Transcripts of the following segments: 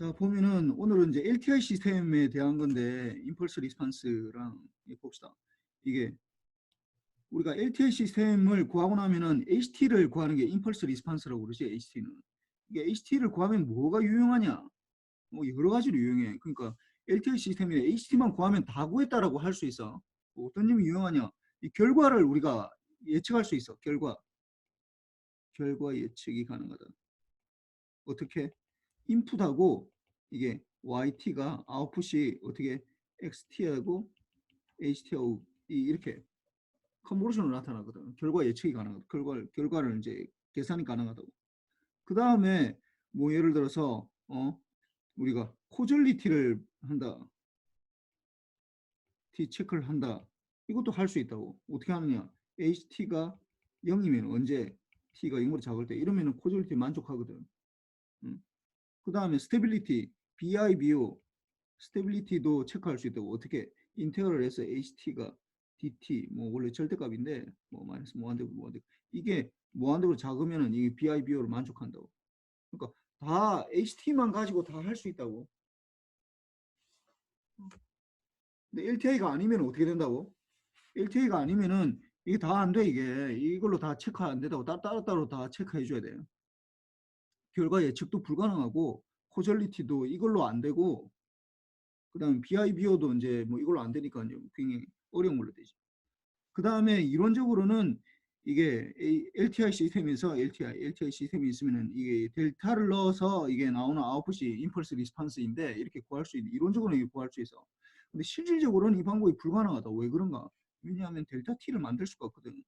자, 보면은 오늘은 이제 LTI 시스템에 대한 건데 임펄스 리스판스랑 봅시다. 이게 우리가 LTI 시스템을 구하고 나면은 HT를 구하는 게 임펄스 리스판스라고 그러지. HT는 이게 HT를 구하면 뭐가 유용하냐? 뭐 여러 가지로 유용해. 그러니까 LTI 시스템에 HT만 구하면 다 구했다라고 할 수 있어. 뭐 어떤 점이 유용하냐? 이 결과를 우리가 예측할 수 있어. 결과 예측이 가능하다. 어떻게? 인풋하고 이게 yt가 아웃풋이 어떻게 xt하고 ht하고 이렇게 컨버전으로 나타나거든. 결과 예측이 가능하다. 결과를 이제 계산이 가능하다고. 그 다음에 뭐 예를 들어서 우리가 코절리티를 한다. t 체크를 한다. 이것도 할 수 있다고. 어떻게 하느냐? ht가 0이면 언제 t가 0으로 작을 때 이러면은 코절리티 만족하거든. 그 다음에 스테빌리티, BIBO, 스테빌리티도 체크할 수 있다고. 어떻게? 인테그럴 해서 HT가 DT, 뭐 원래 절대값인데 뭐 마이너스 무한대고 무한대고 이게 무한대로 작으면은 이게 BIBO를 만족한다고. 그러니까 다 HT만 가지고 다 할 수 있다고. 근데 LTI가 아니면 어떻게 된다고? LTI가 아니면은 이게 다 안 돼. 이게 이걸로 다 체크 안 된다고. 따로따로 다 체크해 줘야 돼요. 결과 예측도 불가능하고 코절리티도 이걸로 안 되고 그 다음에 BIBO도 이제 뭐 이걸로 안 되니까 굉장히 어려운 걸로 되죠. 그 다음에 이론적으로는 이게 LTI 시스템에서 LTI 시스템이 있으면은 이게 델타를 넣어서 이게 나오는 아웃풋이 임펄스 리스판스인데 이렇게 구할 수 있는 이론적으로는 이게 구할 수 있어. 근데 실질적으로는 이 방법이 불가능하다. 왜 그런가? 왜냐하면 델타 T를 만들 수가 없거든.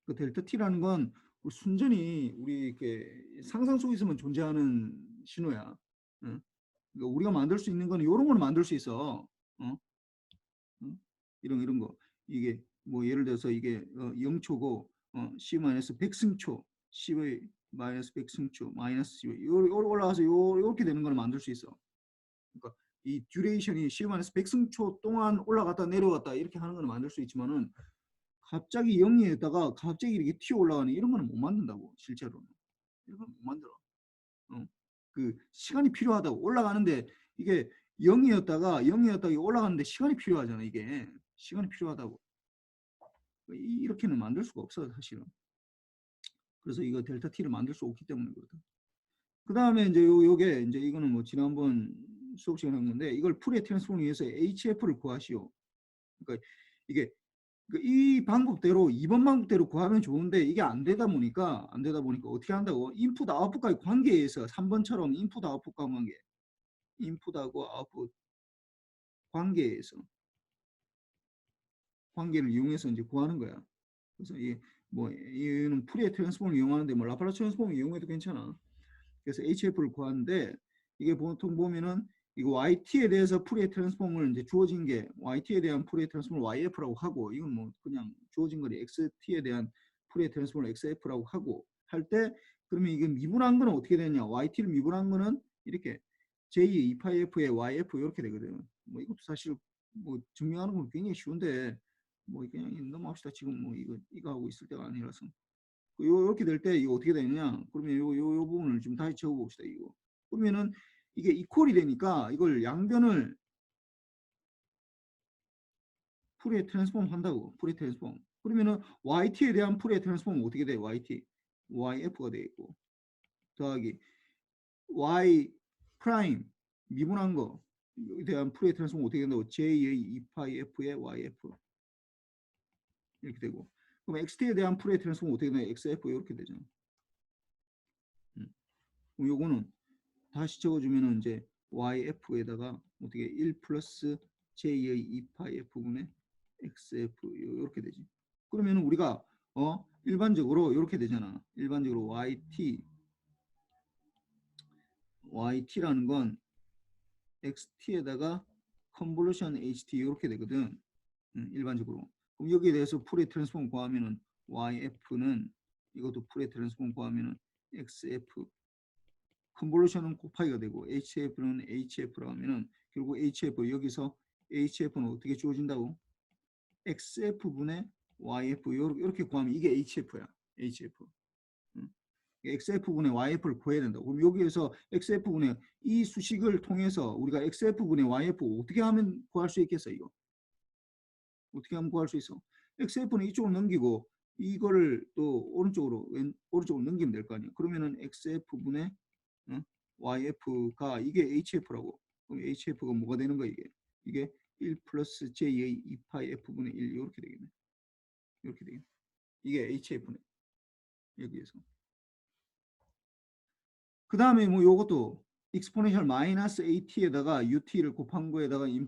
그 델타 T라는 건 순전히 우리 이렇게 상상 속에서만 존재하는 신호야. 응? 그러니까 우리가 만들 수 있는 건 이런 거는 만들 수 있어. 어? 응? 이런 거. 이게 뭐 예를 들어서 이게 0초고 C-100 백승초, C의 마이너스 백승초, 마이너스 C 올라가서 요렇게 되는 거는 만들 수 있어. 그러니까 이 듀레이션이 C-100 백승초 동안 올라갔다 내려갔다 이렇게 하는 거는 만들 수 있지만은 갑자기 0이었다가 갑자기 이렇게 튀어 올라가는 이런 거는 못 만든다고 실제로는. 이런 건 못 만들어. 어. 그 시간이 필요하다고 올라가는데 이게 0이었다가 올라가는데 시간이 필요하잖아. 이게 시간이 필요하다고. 이렇게는 만들 수가 없어 사실은. 그래서 이거 델타 t를 만들 수 없기 때문에 그렇다. 그 다음에 이제 요게 이제 이거는 뭐 지난번 수업 시간에 한 건데 이걸 풀의 트랜스폼을 위해서 HF를 구하시오. 그러니까 이게 이 방법대로 2번 방법대로 구하면 좋은데 이게 안 되다 보니까 어떻게 한다고? 인풋 아웃풋과의 관계에서 3번처럼 인풋 아웃풋과 관계, 인풋하고 아웃풋 관계에서 관계를 이용해서 이제 구하는 거야. 그래서 뭐 얘는 풀의 트랜스폼을 이용하는데 뭐 라플라스 트랜스폼을 이용해도 괜찮아. 그래서 HF를 구하는데 이게 보통 보면은 이거 YT에 대해서 풀의 트랜스폼을 이제 주어진 게 YT에 대한 풀의 트랜스폼을 YF라고 하고 이건 뭐 그냥 주어진 거리 XT에 대한 풀의 트랜스폼을 XF라고 하고 할 때 그러면 이게 미분한 거는 어떻게 되냐? YT를 미분한 거는 이렇게 J 2파이 F에 YF 이렇게 되거든. 뭐 이것도 사실 뭐 증명하는 건 굉장히 쉬운데 뭐 그냥 넘어갑시다. 지금 뭐 이거 하고 있을 때가 아니라서. 이렇게 될 때 이거 어떻게 되느냐? 그러면 요 부분을 좀 다시 적어봅시다. 이거. 그러면은 이게 이퀄이 되니까 이걸 양변을 풀에 트랜스폼 한다고. 풀에 트랜스폼. 그러면은 YT에 대한 풀의 트랜스폼은 어떻게 돼? YT. YF가 돼 있고. 더하기 Y 프라임 미분한 거에 대한 풀의 트랜스폼 어떻게 된다고? J의 2파이 F의 YF. 이렇게 되고. 그럼 XT에 대한 풀의 트랜스폼 어떻게 되냐? XF 이렇게 되잖아. 그럼 요거는 다시 적어주면은 이제 YF에다가 어떻게 1 플러스 J의 2파이 F분의 XF 이렇게 되지. 그러면 우리가 일반적으로 이렇게 되잖아. 일반적으로 YT라는 건 XT에다가 컨볼루션 HT 이렇게 되거든. 일반적으로. 그럼 여기에 대해서 풀의 트랜스폼 구하면은 YF는 이것도 풀의 트랜스폼 구하면은 XF 컨볼루션은 곱하기가 되고 HF는 HF라고 하면은 결국 HF 여기서 HF는 어떻게 주어진다고? XF분의 YF 이렇게 구하면 이게 HF야. HF. XF분의 YF를 구해야 된다. 그럼 여기에서 XF분의 이 수식을 통해서 우리가 XF분의 YF 어떻게 하면 구할 수 있겠어, 이거? 어떻게 하면 구할 수 있어? XF는 이쪽으로 넘기고 이거를 또 오른쪽으로 넘기면 될 거 아니야. 그러면은 XF분의 YF가 이게 HF라고. 그럼 HF가 뭐가 되는 거야, 이게 1 플러스 J의 2파이 F분의 1 이렇게 되겠네. 이렇게 되겠네. 이게 HF네. 여기에서. 그 다음에 뭐 요것도 익스포넨셜 마이너스 AT에다가 UT를 곱한 거에다가 이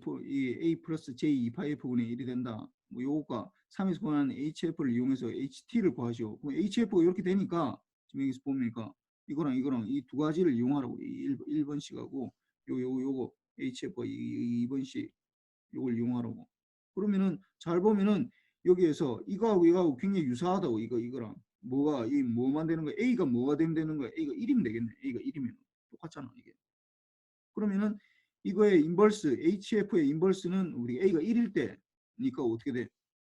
A 플러스 J 2파이 F분의 1이 된다. 뭐 요거가 3에서 구하는 HF를 이용해서 HT를 구하시오. 그럼 HF가 이렇게 되니까 지금 여기서 보니까 이거랑 이 두 가지를 이용하라고. 1번씩하고 요거 HF가 2번씩 요걸 이용하라고. 그러면은 잘 보면은 여기에서 이거하고 굉장히 유사하다고. 이거랑 뭐만 되는 거야? A가 뭐가 되는 거야? A가 1이면 되겠네. A가 1이면 똑같잖아, 이게. 그러면은 이거의 인버스, HF의 인버스는 우리 A가 1일 때니까 어떻게 돼?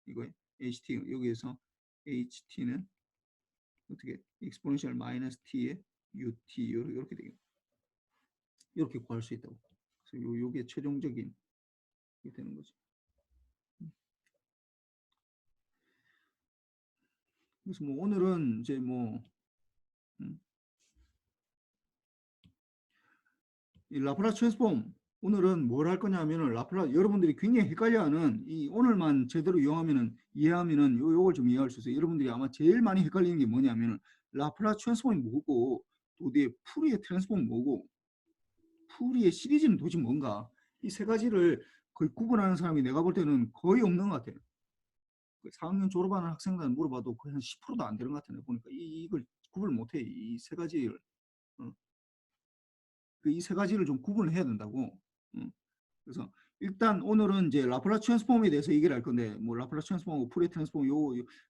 이거 HT 여기에서 HT는 어떻게 익스포넨셜 마이너스 T의 UT 이렇게 되겠네. 이렇게 구할 수 있다고. 그래서 요게 최종적인 게 되는 거지. 그래서 뭐 오늘은 이제 뭐 이 라플라스 트랜스폼 오늘은 뭘 할 거냐면은 여러분들이 굉장히 헷갈려하는 이 오늘만 제대로 이해하면은 요걸 좀 이해할 수 있어요. 여러분들이 아마 제일 많이 헷갈리는 게 뭐냐면은 라플라스 트랜스폼이 뭐고 도대체 푸리의 트랜스폼이 뭐고 푸리의 시리즈는 도대체 뭔가 이 세 가지를 거의 구분하는 사람이 내가 볼 때는 거의 없는 것 같아요. 4학년 졸업하는 학생들한테 물어봐도 거의 한 10%도 안 되는 것 같아요. 보니까 이걸 구분을 못해. 이 세 가지를. 이 세 가지를 좀 구분을 해야 된다고. 그래서 일단 오늘은 이제 라플라스 트랜스폼에 대해서 얘기를 할 건데 뭐 라플라스 트랜스폼하고 푸리에 트랜스폼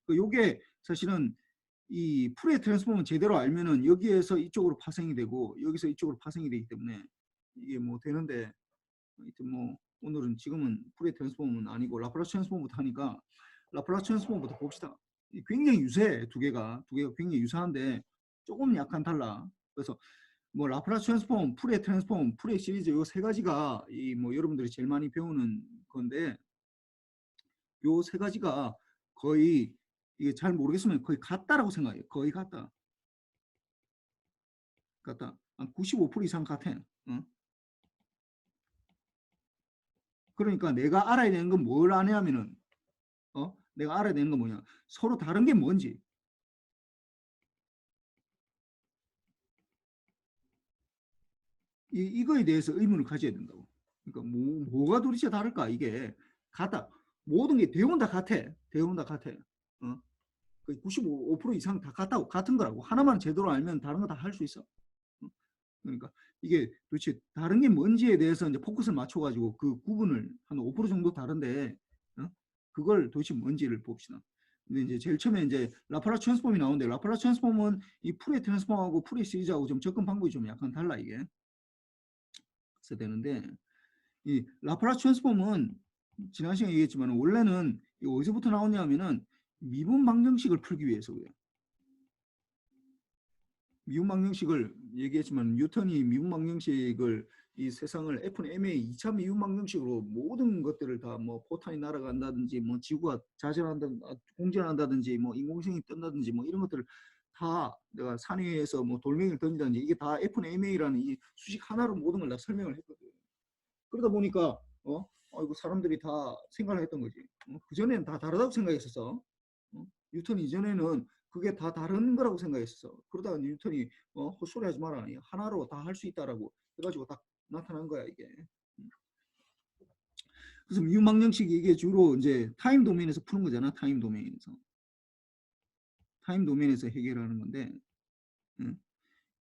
요게 사실은 이 푸리에 트랜스폼은 제대로 알면은 여기에서 이쪽으로 파생이 되고 여기서 이쪽으로 파생이 되기 때문에 이게 뭐 되는데 하여튼 뭐 오늘은 지금은 푸리에 트랜스폼은 아니고 라플라스 트랜스폼부터 하니까 라플라스 트랜스폼부터 봅시다. 굉장히 유사해. 두 개가 굉장히 유사한데 조금 약간 달라. 그래서 뭐 라플라스 트랜스폼, 푸리에 트랜스폼, 푸리에 시리즈 요 세 가지가 이 뭐 여러분들이 제일 많이 배우는 건데 요 세 가지가 거의 이게 잘 모르겠으면 거의 같다라고 생각해요. 거의 같다. 한 95% 이상 같아. 그러니까 내가 알아야 되는 건 뭘 아냐면은 내가 알아야 되는 건 뭐냐? 서로 다른 게 뭔지. 이거에 대해서 의문을 가져야 된다고. 그러니까 뭐가 도대체 다를까? 이게 같다. 모든 게 대부분 다 같아. 대부분 다 같아. 95% 이상 다 같은 거라고. 하나만 제대로 알면 다른 거 다 할 수 있어. 그러니까 이게 도대체 다른 게 뭔지에 대해서 이제 포커스를 맞춰가지고 그 구분을 한 5% 정도 다른데 그걸 도대체 뭔지를 봅시다. 근데 이제 제일 처음에 이제 라플라스 트랜스폼이 나오는데 라플라스 트랜스폼은 이 푸리에 트랜스폼하고 푸리에 시리즈하고 좀 접근 방법이 좀 약간 달라 이게. 그래서 되는데 이 라플라스 트랜스폼은 지난 시간에 얘기했지만 원래는 어디서부터 나오냐면은 미분 방정식을 풀기 위해서 그래요. 미분 방정식을 얘기했지만 뉴턴이 미분 방정식을 이 세상을 F는 m의 2차 미분 방정식으로 모든 것들을 다 뭐 포탄이 날아간다든지 뭐 지구가 공전한다든지 뭐 인공위성이 뜬다든지 뭐 이런 것들을 다 내가 산 위에서 뭐 돌멩이를 던지다든지 이게 다 F는 ma라는 이 수식 하나로 모든 걸 다 설명을 했거든. 그러다 보니까 이거 사람들이 다 생각을 했던 거지. 그전에는 다 다르다고 생각했었어. 뉴턴 이전에는 그게 다 다른 거라고 생각했어. 그러다가 뉴턴이 헛소리 하지 마라. 하나로 다 할 수 있다라고 해가지고 딱 나타난 거야 이게. 그래서 미분방정식이 이게 주로 이제 타임 도메인에서 푸는 거잖아. 타임 도메인에서 해결하는 건데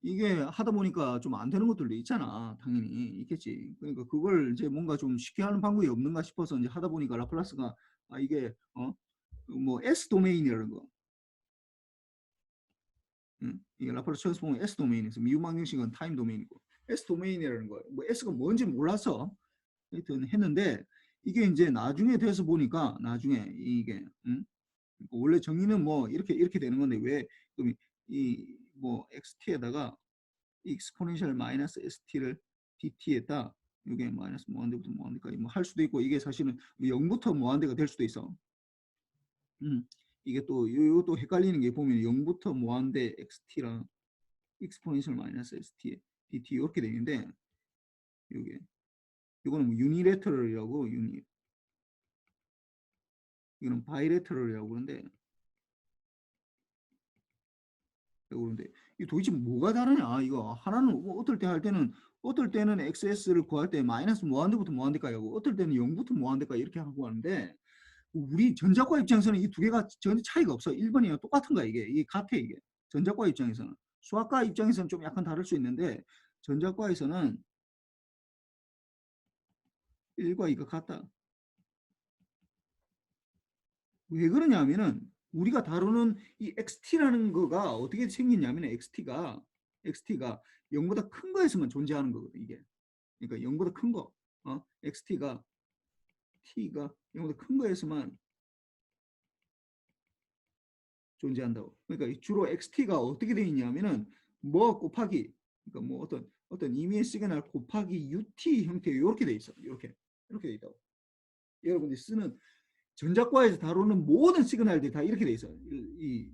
이게 하다 보니까 좀 안 되는 것들도 있잖아. 당연히 있겠지. 그러니까 그걸 이제 뭔가 좀 쉽게 하는 방법이 없는가 싶어서 이제 하다 보니까 라플라스가 이게 뭐 S 도메인이라는 거. 이게 라플라스 트랜스폼은 S 도메인에서 미분방정식은 타임 도메인이고 S 도메인이라는 거예요. 뭐 S가 뭔지 몰라서 하여튼 했는데 이게 이제 나중에 돼서 보니까 나중에 이게 원래 정의는 뭐 이렇게 되는 건데 왜 그럼 이 뭐 xt에다가 exponential 마이너스 st를 dt에다 이게 마이너스 무한대부터 무한대까지 뭐 할 수도 있고 이게 사실은 0부터 무한대가 될 수도 있어. 이게 또 이것도 헷갈리는 게 보면 0부터 무한대 xt랑 exponential 마이너스 st dt 이렇게 되는데 이게 이거는 뭐 유니레터럴이라고 이거는 바이레터럴이라고 그러는데 이 도대체 뭐가 다르냐 이거 하나는 뭐 어떨 때는 xs를 구할 때 마이너스 무한대부터 무한대까지 하고 어떨 때는 0부터 무한대까지 이렇게 하고 하는데 우리 전자과 입장에서는 이 두 개가 전혀 차이가 없어. 1번이랑 똑같은 거야 이게 같아 이게 전자과 입장에서는. 수학과 입장에서는 좀 약간 다를 수 있는데 전자과에서는 1과 2가 같다. 왜 그러냐면은 우리가 다루는 이 XT라는 거가 어떻게 생기냐면 XT가 0보다 큰 거에서만 존재하는 거거든 이게. 그러니까 0보다 큰 거. XT가 T가 0보다 큰 거에서만 존재한다고. 그러니까 주로 XT가 어떻게 되어 있냐면은 뭐 곱하기 그러니까 뭐 어떤 임의의 시그널 곱하기 UT 형태 이렇게 돼 있어. 이렇게 돼 있다고. 여러분들이 쓰는 전자과에서 다루는 모든 시그널들이 다 이렇게 돼 있어. 이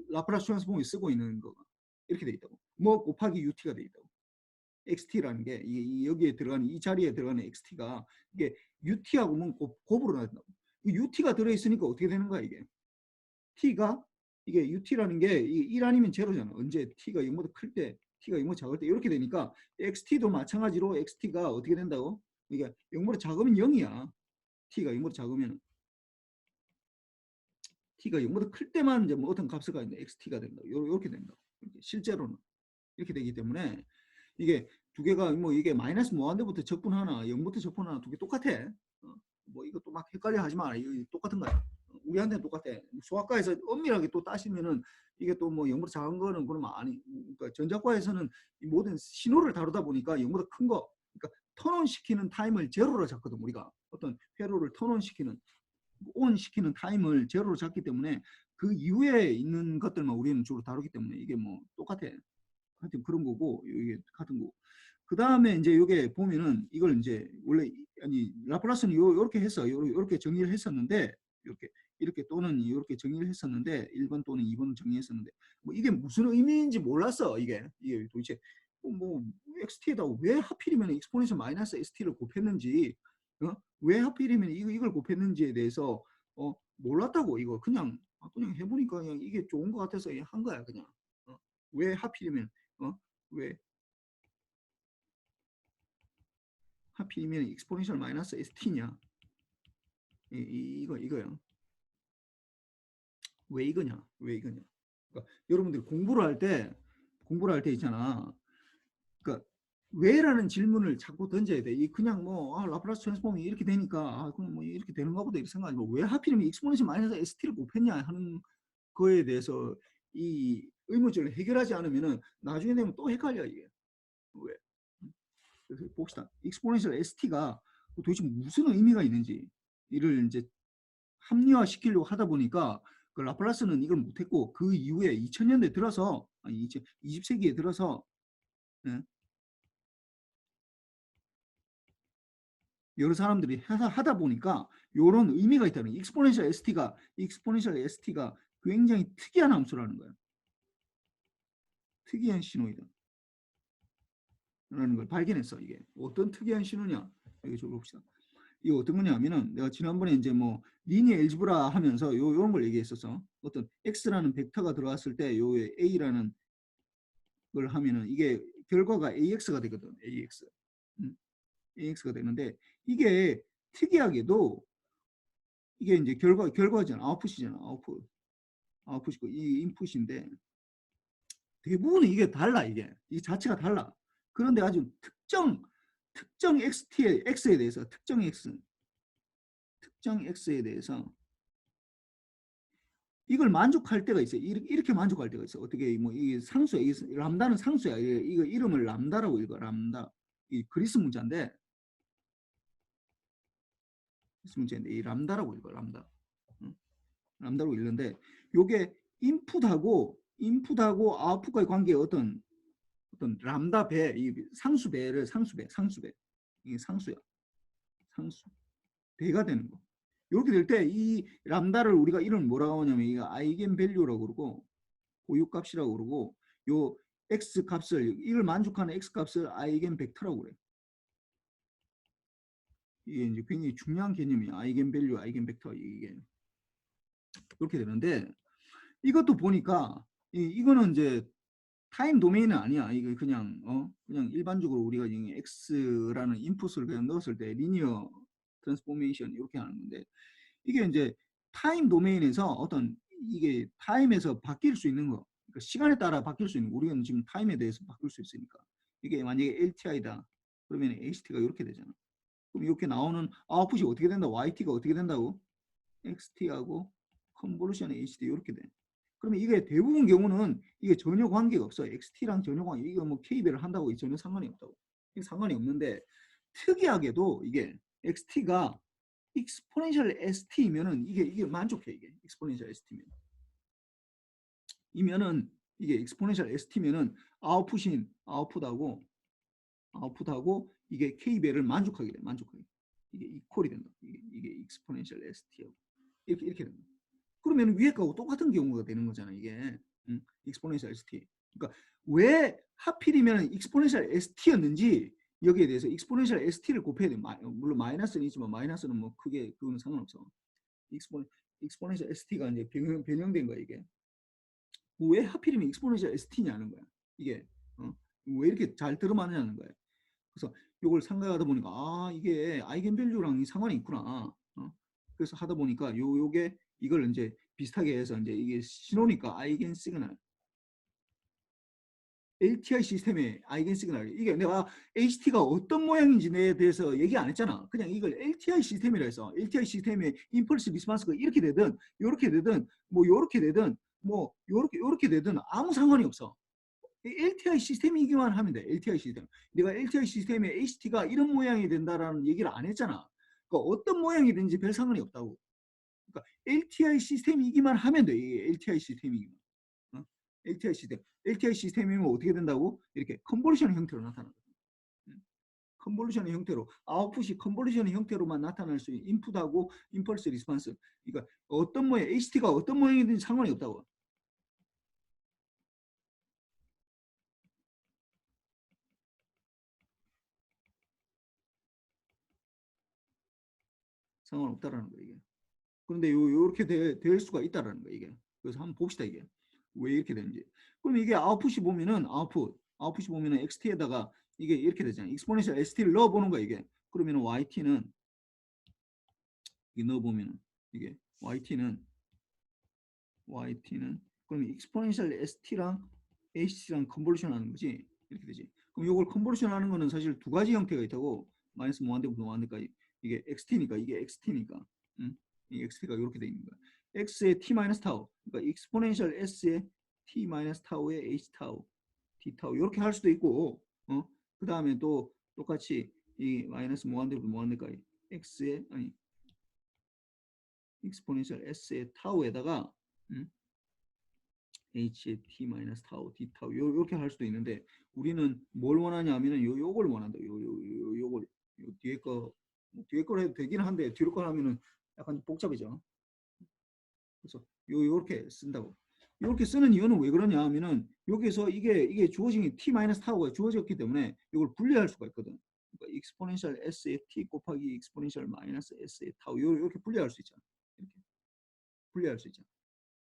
라플라스 트랜스폼을 쓰고 있는 거가 이렇게 돼 있다고. 뭐 곱하기 UT가 돼 있다고. XT라는 게 여기에 들어가는 이 자리에 들어가는 XT가 이게 UT하고 뭐 곱으로 나온다고. UT가 들어 있으니까 어떻게 되는 거야 이게? T가 이게 UT라는 게 1 아니면 제로잖아. 언제 T가 0보다 클 때, T가 0보다 작을 때 이렇게 되니까 XT도 마찬가지로 XT가 어떻게 된다고? 이게 0보다 작으면 0이야. T가 0보다 작으면 T가 0보다 클 때만 이제 뭐 어떤 값을 가지고 XT가 된다. 이렇게 된다. 실제로는 이렇게 되기 때문에 이게 두 개가 뭐 이게 마이너스 무한대부터 적분하나 0부터 적분하나 두 개 똑같아. 뭐 이것도 막 헷갈려 하지 마. 이거 똑같은 거야. 우리한테는 똑같아. 수학과에서 엄밀하게 또 따시면은 이게 또 뭐 0보다 작은 거는 그러면 아니. 그러니까 전자과에서는 이 모든 신호를 다루다 보니까 0보다 큰 거. 그러니까 턴온 시키는 타임을 제로로 잡거든 우리가. 어떤 회로를 턴온 시키는 온 시키는 타임을 제로로 잡기 때문에 그 이후에 있는 것들만 우리는 주로 다루기 때문에 이게 뭐 똑같아. 하여튼 그런 거고 이게 같은 거고. 그 다음에 이제 이게 보면은 이걸 이제 원래 아니 라플라스는 요렇게 했어. 요렇게 정리를 했었는데 이렇게 또는 이렇게 정리를 했었는데 1번 또는 2번을 정리했었는데 뭐 이게 무슨 의미인지 몰랐어. 이게 도대체 뭐 XT에다 왜 하필이면 익스포넨셜 마이너스 ST를 곱했는지 왜 하필이면 이걸 곱했는지에 대해서 몰랐다고. 이거 그냥 해보니까 그냥 이게 좋은 것 같아서 한 거야 그냥. 왜 하필이면 왜 하필이면 익스포넨셜 마이너스 ST냐 이거요. 왜 이거냐 그러니까 여러분들이 공부를 할 때 있잖아. 그러니까 왜라는 질문을 자꾸 던져야 돼. 이 그냥 뭐 라플라스 트랜스폼이 이렇게 되니까 그럼 뭐 이렇게 되는가 보다 이렇게 생각하지 뭐 왜 하필이면 익스포넨셜 마이너스 ST를 곱했냐 하는 거에 대해서 이 의문점을 해결하지 않으면은 나중에 되면 또 헷갈려 이게. 왜? 그래서 봅시다. 익스포넨셜 ST가 도대체 무슨 의미가 있는지 이를 이제 합리화시키려고 하다 보니까 그 라플라스는 이걸 못했고 그 이후에 2000년대 들어서 아니 20세기에 들어서 예, 여러 사람들이 하다 보니까 이런 의미가 있다는 익스포넨셜 ST가 굉장히 특이한 함수라는 거예요. 특이한 신호이다. 라는 걸 발견했어. 이게 어떤 특이한 신호냐? 여기 좀 봅시다. 이거 어떤 거냐면은 내가 지난번에 이제 뭐 리니어 엘지브라 하면서 요런 걸 얘기했었어. 어떤 x라는 벡터가 들어왔을 때 요 a라는 걸 하면은 이게 결과가 ax가 되거든. ax. ax가 되는데 이게 특이하게도 이게 이제 결과잖아. 아웃풋이잖아. 아웃풋이고 이 인풋인데 대부분 이게 달라. 이 자체가 달라. 그런데 아주 특정 x에 대해서 특정 x에 대해서 이걸 만족할 때가 있어요. 이렇게 만족할 때가 있어. 어떻게 뭐 이게 상수야. 람다는 상수야. 이거 이름을 람다라고 읽어. 람다. 이 그리스 문자인데 이 람다라고 읽어. 람다. 응? 람다로 읽는데 요게 인풋하고 아웃풋과의 관계의 어떤 람다 배, 이 상수배를 상수배 이게 상수야. 상수 배가 되는 거. 이렇게 될 때 이 람다를 우리가 이름 뭐라고 하냐면 이거 아이겐 밸류라고 그러고 고유값이라고 그러고 요 x 값을 이걸 만족하는 x 값을 아이겐 벡터라고 그래. 이게 이제 굉장히 중요한 개념이야. 아이겐 밸류, 아이겐 벡터 이게 이렇게 되는데 이것도 보니까 이거는 이제 타임 도메인은 아니야. 이거 그냥 그냥 일반적으로 우리가 x라는 인풋을 그냥 넣었을 때 리니어 트랜스포메이션 이렇게 하는 건데 이게 이제 타임 도메인에서 어떤 이게 타임에서 바뀔 수 있는 거, 그러니까 시간에 따라 바뀔 수 있는 거. 우리는 지금 타임에 대해서 바꿀 수 있으니까 이게 만약에 LTI다 그러면 HT가 이렇게 되잖아. 그럼 이렇게 나오는 아웃풋이 어떻게 된다? YT가 어떻게 된다고? XT하고 컨볼루션 HD 이렇게 돼. 그러면 이게 대부분 경우는 이게 전혀 관계가 없어. XT랑 전혀 관계. 이거 뭐 K배를 한다고 전혀 상관이 없다고. 상관이 없는데 특이하게도 이게 XT가 익스포넨셜 ST면은 이게 만족해. 이게 익스포넨셜 ST면 이면은 이게 익스포넨셜 ST면은 아웃풋하고 이게 K배를 만족하게 돼. 만족하게. 이게 이퀄이 된다. 이게 익스포넨셜 ST하고 이렇게 된다. 그러면 위에 거하고 똑같은 경우가 되는 거잖아. 이게 익스포넨셜 ST. 그러니까 왜 하필이면 익스포넨셜 ST였는지 여기에 대해서 익스포넨셜 ST를 곱해야 돼. 물론 마이너스는 있지만 마이너스는 뭐 크게 그거는 상관없어. 익스포넨셜 ST가 이제 변형된 거야 이게. 왜 하필이면 익스포넨셜 ST냐는 거야. 이게 왜 이렇게 잘 들어맞느냐는 거야. 그래서 이걸 생각하다 보니까 이게 아이겐밸류랑 상관이 있구나. 그래서 하다 보니까 요게 이걸 이제 비슷하게 해서 이제 이게 신호니까 아이겐 시그널 LTI 시스템의 아이겐 시그널 이게 내가 HT가 어떤 모양인지에 대해서 얘기 안 했잖아. 그냥 이걸 LTI 시스템이라 해서 LTI 시스템의 임펄스 리스폰스가 이렇게 되든 이렇게 되든 뭐 이렇게 되든 뭐 요렇게 되든 아무 상관이 없어. LTI 시스템이기만 하면 돼. LTI 시스템. 내가 LTI 시스템의 HT가 이런 모양이 된다라는 얘기를 안 했잖아. 그러니까 어떤 모양이든지 별 상관이 없다고. 그러니까 LTI 시스템이기만 하면 돼. 이게 LTI 시스템이기만. LTI 시스템. LTI 시스템이면 어떻게 된다고? 이렇게 컨볼루션 형태로 나타난다. 컨볼루션의 형태로 아웃풋이 컨볼루션의 형태로만 나타날 수 있는 인풋하고 임펄스 리스폰스. 그러니까 어떤 모양, HT가 어떤 모양이든지 상관이 없다고. 상관없다라는 거 이게. 그런데 요렇게 될 수가 있다라는 거 이게. 그래서 한번 봅시다 이게 왜 이렇게 되는지. 그럼 이게 아웃풋이 보면은 아웃풋이 보면은 XT에다가 이게 이렇게 되잖아요. 익스포넨셜 ST를 넣어보는 거야 이게. 그러면은 YT는 이게 넣어보면은 이게 YT는 그럼 익스포넨셜 ST랑 HT랑 컨볼루션 하는 거지. 이렇게 되지. 그럼 이걸 컨볼루션 하는 거는 사실 두 가지 형태가 있다고. 마이너스 무한대부터 무한대까지. 이게 XT니까 이게 XT니까. 이 XT가 이렇게 돼 있는 거야. X의 T 마이너스 타우. 그러니까 익스포넨셜 S의 T 마이너스 타우의 H 타우, D 타우 이렇게 할 수도 있고 그 다음에 또 똑같이 이 마이너스 무한대부터 무한대까지 X의 익스포넨셜 S의 타우에다가 H의 T 마이너스 타우, D 타우 요렇게 할 수도 있는데 우리는 뭘 원하냐 하면은 요걸 원한다. 요걸 뒤에 걸 해도 되긴 한데 뒤로 걸 하면은 약간 복잡해져. 그래서 요렇게 쓴다고. 이렇게 쓰는 이유는 왜 그러냐 하면은 여기서 이게 주어진 게 t 마이너스 타우가 주어졌기 때문에 이걸 분리할 수가 있거든. 그러니까 익스포넨셜 s의 t 곱하기 익스포넨셜 마이너스 s의 타우 이렇게 분리할 수 있잖아. 이렇게 분리할 수 있잖아.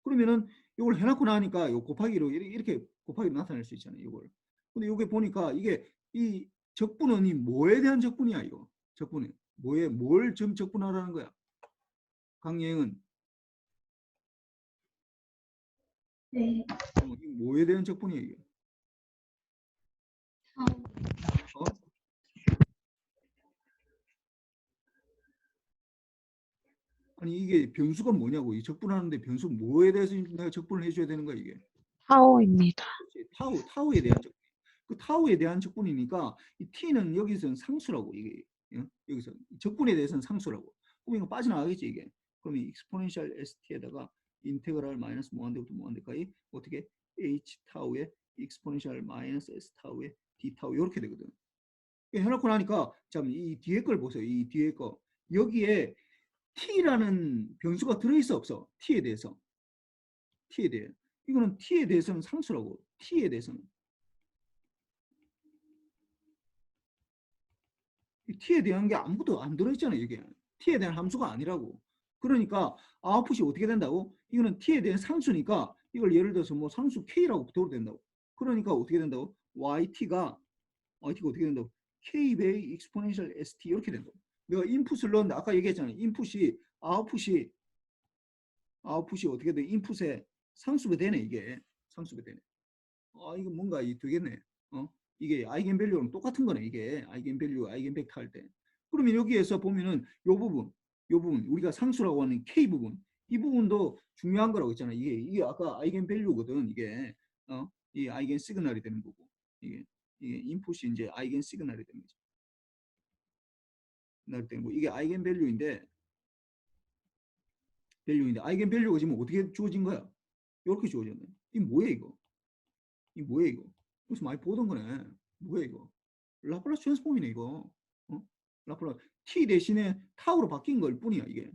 그러면은 이걸 해놓고 나니까 요 곱하기로 이렇게 곱하기로 나타낼 수 있잖아요. 이걸. 근데 이게 보니까 이게 이 적분은 이 뭐에 대한 적분이야 이거. 적분이 뭘 점 적분하라는 거야. 강예은. 네. 이 뭐에 대한 적분이야 이게. 어? 아니 이게 변수가 뭐냐고. 이 적분하는데 변수 뭐에 대해서 내가 적분을 해줘야 되는 거야 이게. 타오입니다. 그렇지. 타우에 대한 적분. 그 타우에 대한 적분이니까 이 t는 여기서는 상수라고 이게. 여기서 적분에 대해서는 상수라고. 그럼 이거 빠져나가겠지 이게. 그럼 이 익스포넨셜 st에다가 인테그랄 마이너스 무한대부터 무한대까지 어떻게 h 타우의 익스포넨셜 마이너스 s 타우의 d 타우 이렇게 되거든. 해놓고 나니까 참 이 뒤에 걸 보세요. 이 뒤에 거 여기에 t라는 변수가 들어있어 없어? t에 대해서 이거는 t에 대해서는 상수라고. t에 대해서는 t에 대한 게 아무것도 안 들어있잖아요. 이게 t에 대한 함수가 아니라고. 그러니까 아웃풋이 어떻게 된다고? 이거는 t에 대한 상수니까 이걸 예를 들어서 뭐 상수 k라고 붙어도 된다고. 그러니까 어떻게 된다고? yt가 어떻게 된다고? k 베이 익스포넨셜 st 이렇게 된다고. 내가 인풋을 넣었는데 아까 얘기했잖아요. 인풋이 아웃풋이 어떻게 돼? 인풋에 상수가 되네. 이게 상수가 되네. 이거 뭔가 되겠네. 어? 이게 아이겐밸류랑 똑같은 거네. 이게 아이겐밸류, 아이겐벡터 할 때. 그러면 여기에서 보면은 요 부분 우리가 상수라고 하는 k 부분, 이 부분도 중요한 거라고 했잖아. 이게 아까 아이겐밸류거든. 이게 이 아이겐 시그널이 되는 거고, 이게 인풋이 이제 아이겐 시그널이 되는 거죠. 날 되는 거. 이게 아이겐밸류인데 아이겐밸류가 지금 어떻게 주어진 거야? 이렇게 주어졌네. 이게 뭐야 이거? 이 뭐야 이거? 무슨 많이 보던 거네. 뭐야 이거? 라플라스 트랜스폼이네 이거. 어? 라플라스 t 대신에 타우로 바뀐 걸 뿐이야 이게.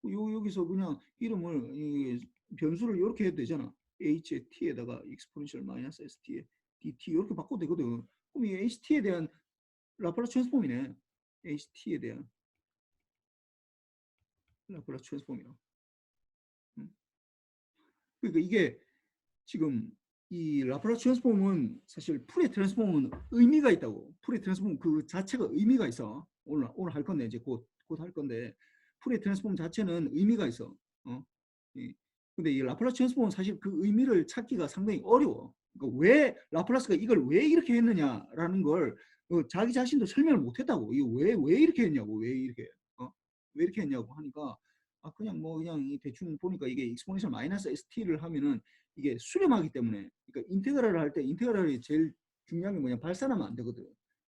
여기서 그냥 이름을 변수를 이렇게 해도 되잖아. h의 t에다가 exponential 마이너스 st에 dt 이렇게 바꿔도 되거든. 그럼 이 ht에 대한 라플라스 트랜스폼이네. ht에 대한 라플라스 트랜스폼이야. 응? 그러니까 이게 지금 이 라플라스 트랜스폼은 사실 풀의 트랜스폼은 의미가 있다고. 풀의 트랜스폼 그 자체가 의미가 있어. 오늘 할 건데 이제 곧 할 건데 풀의 트랜스폼 자체는 의미가 있어. 어? 근데 이 라플라스 트랜스폼은 사실 그 의미를 찾기가 상당히 어려워. 그러니까 왜 라플라스가 이걸 왜 이렇게 했느냐라는 걸 자기 자신도 설명을 못했다고. 이거 왜 이렇게 했냐고. 왜 이렇게 했냐고 하니까 그냥 뭐 그냥 대충 보니까 이게 익스포넨셜 마이너스 st를 하면은 이게 수렴하기 때문에, 그러니까 인테그랄을 할 때 인테그랄이 제일 중요한 게 뭐냐, 발산하면 안 되거든.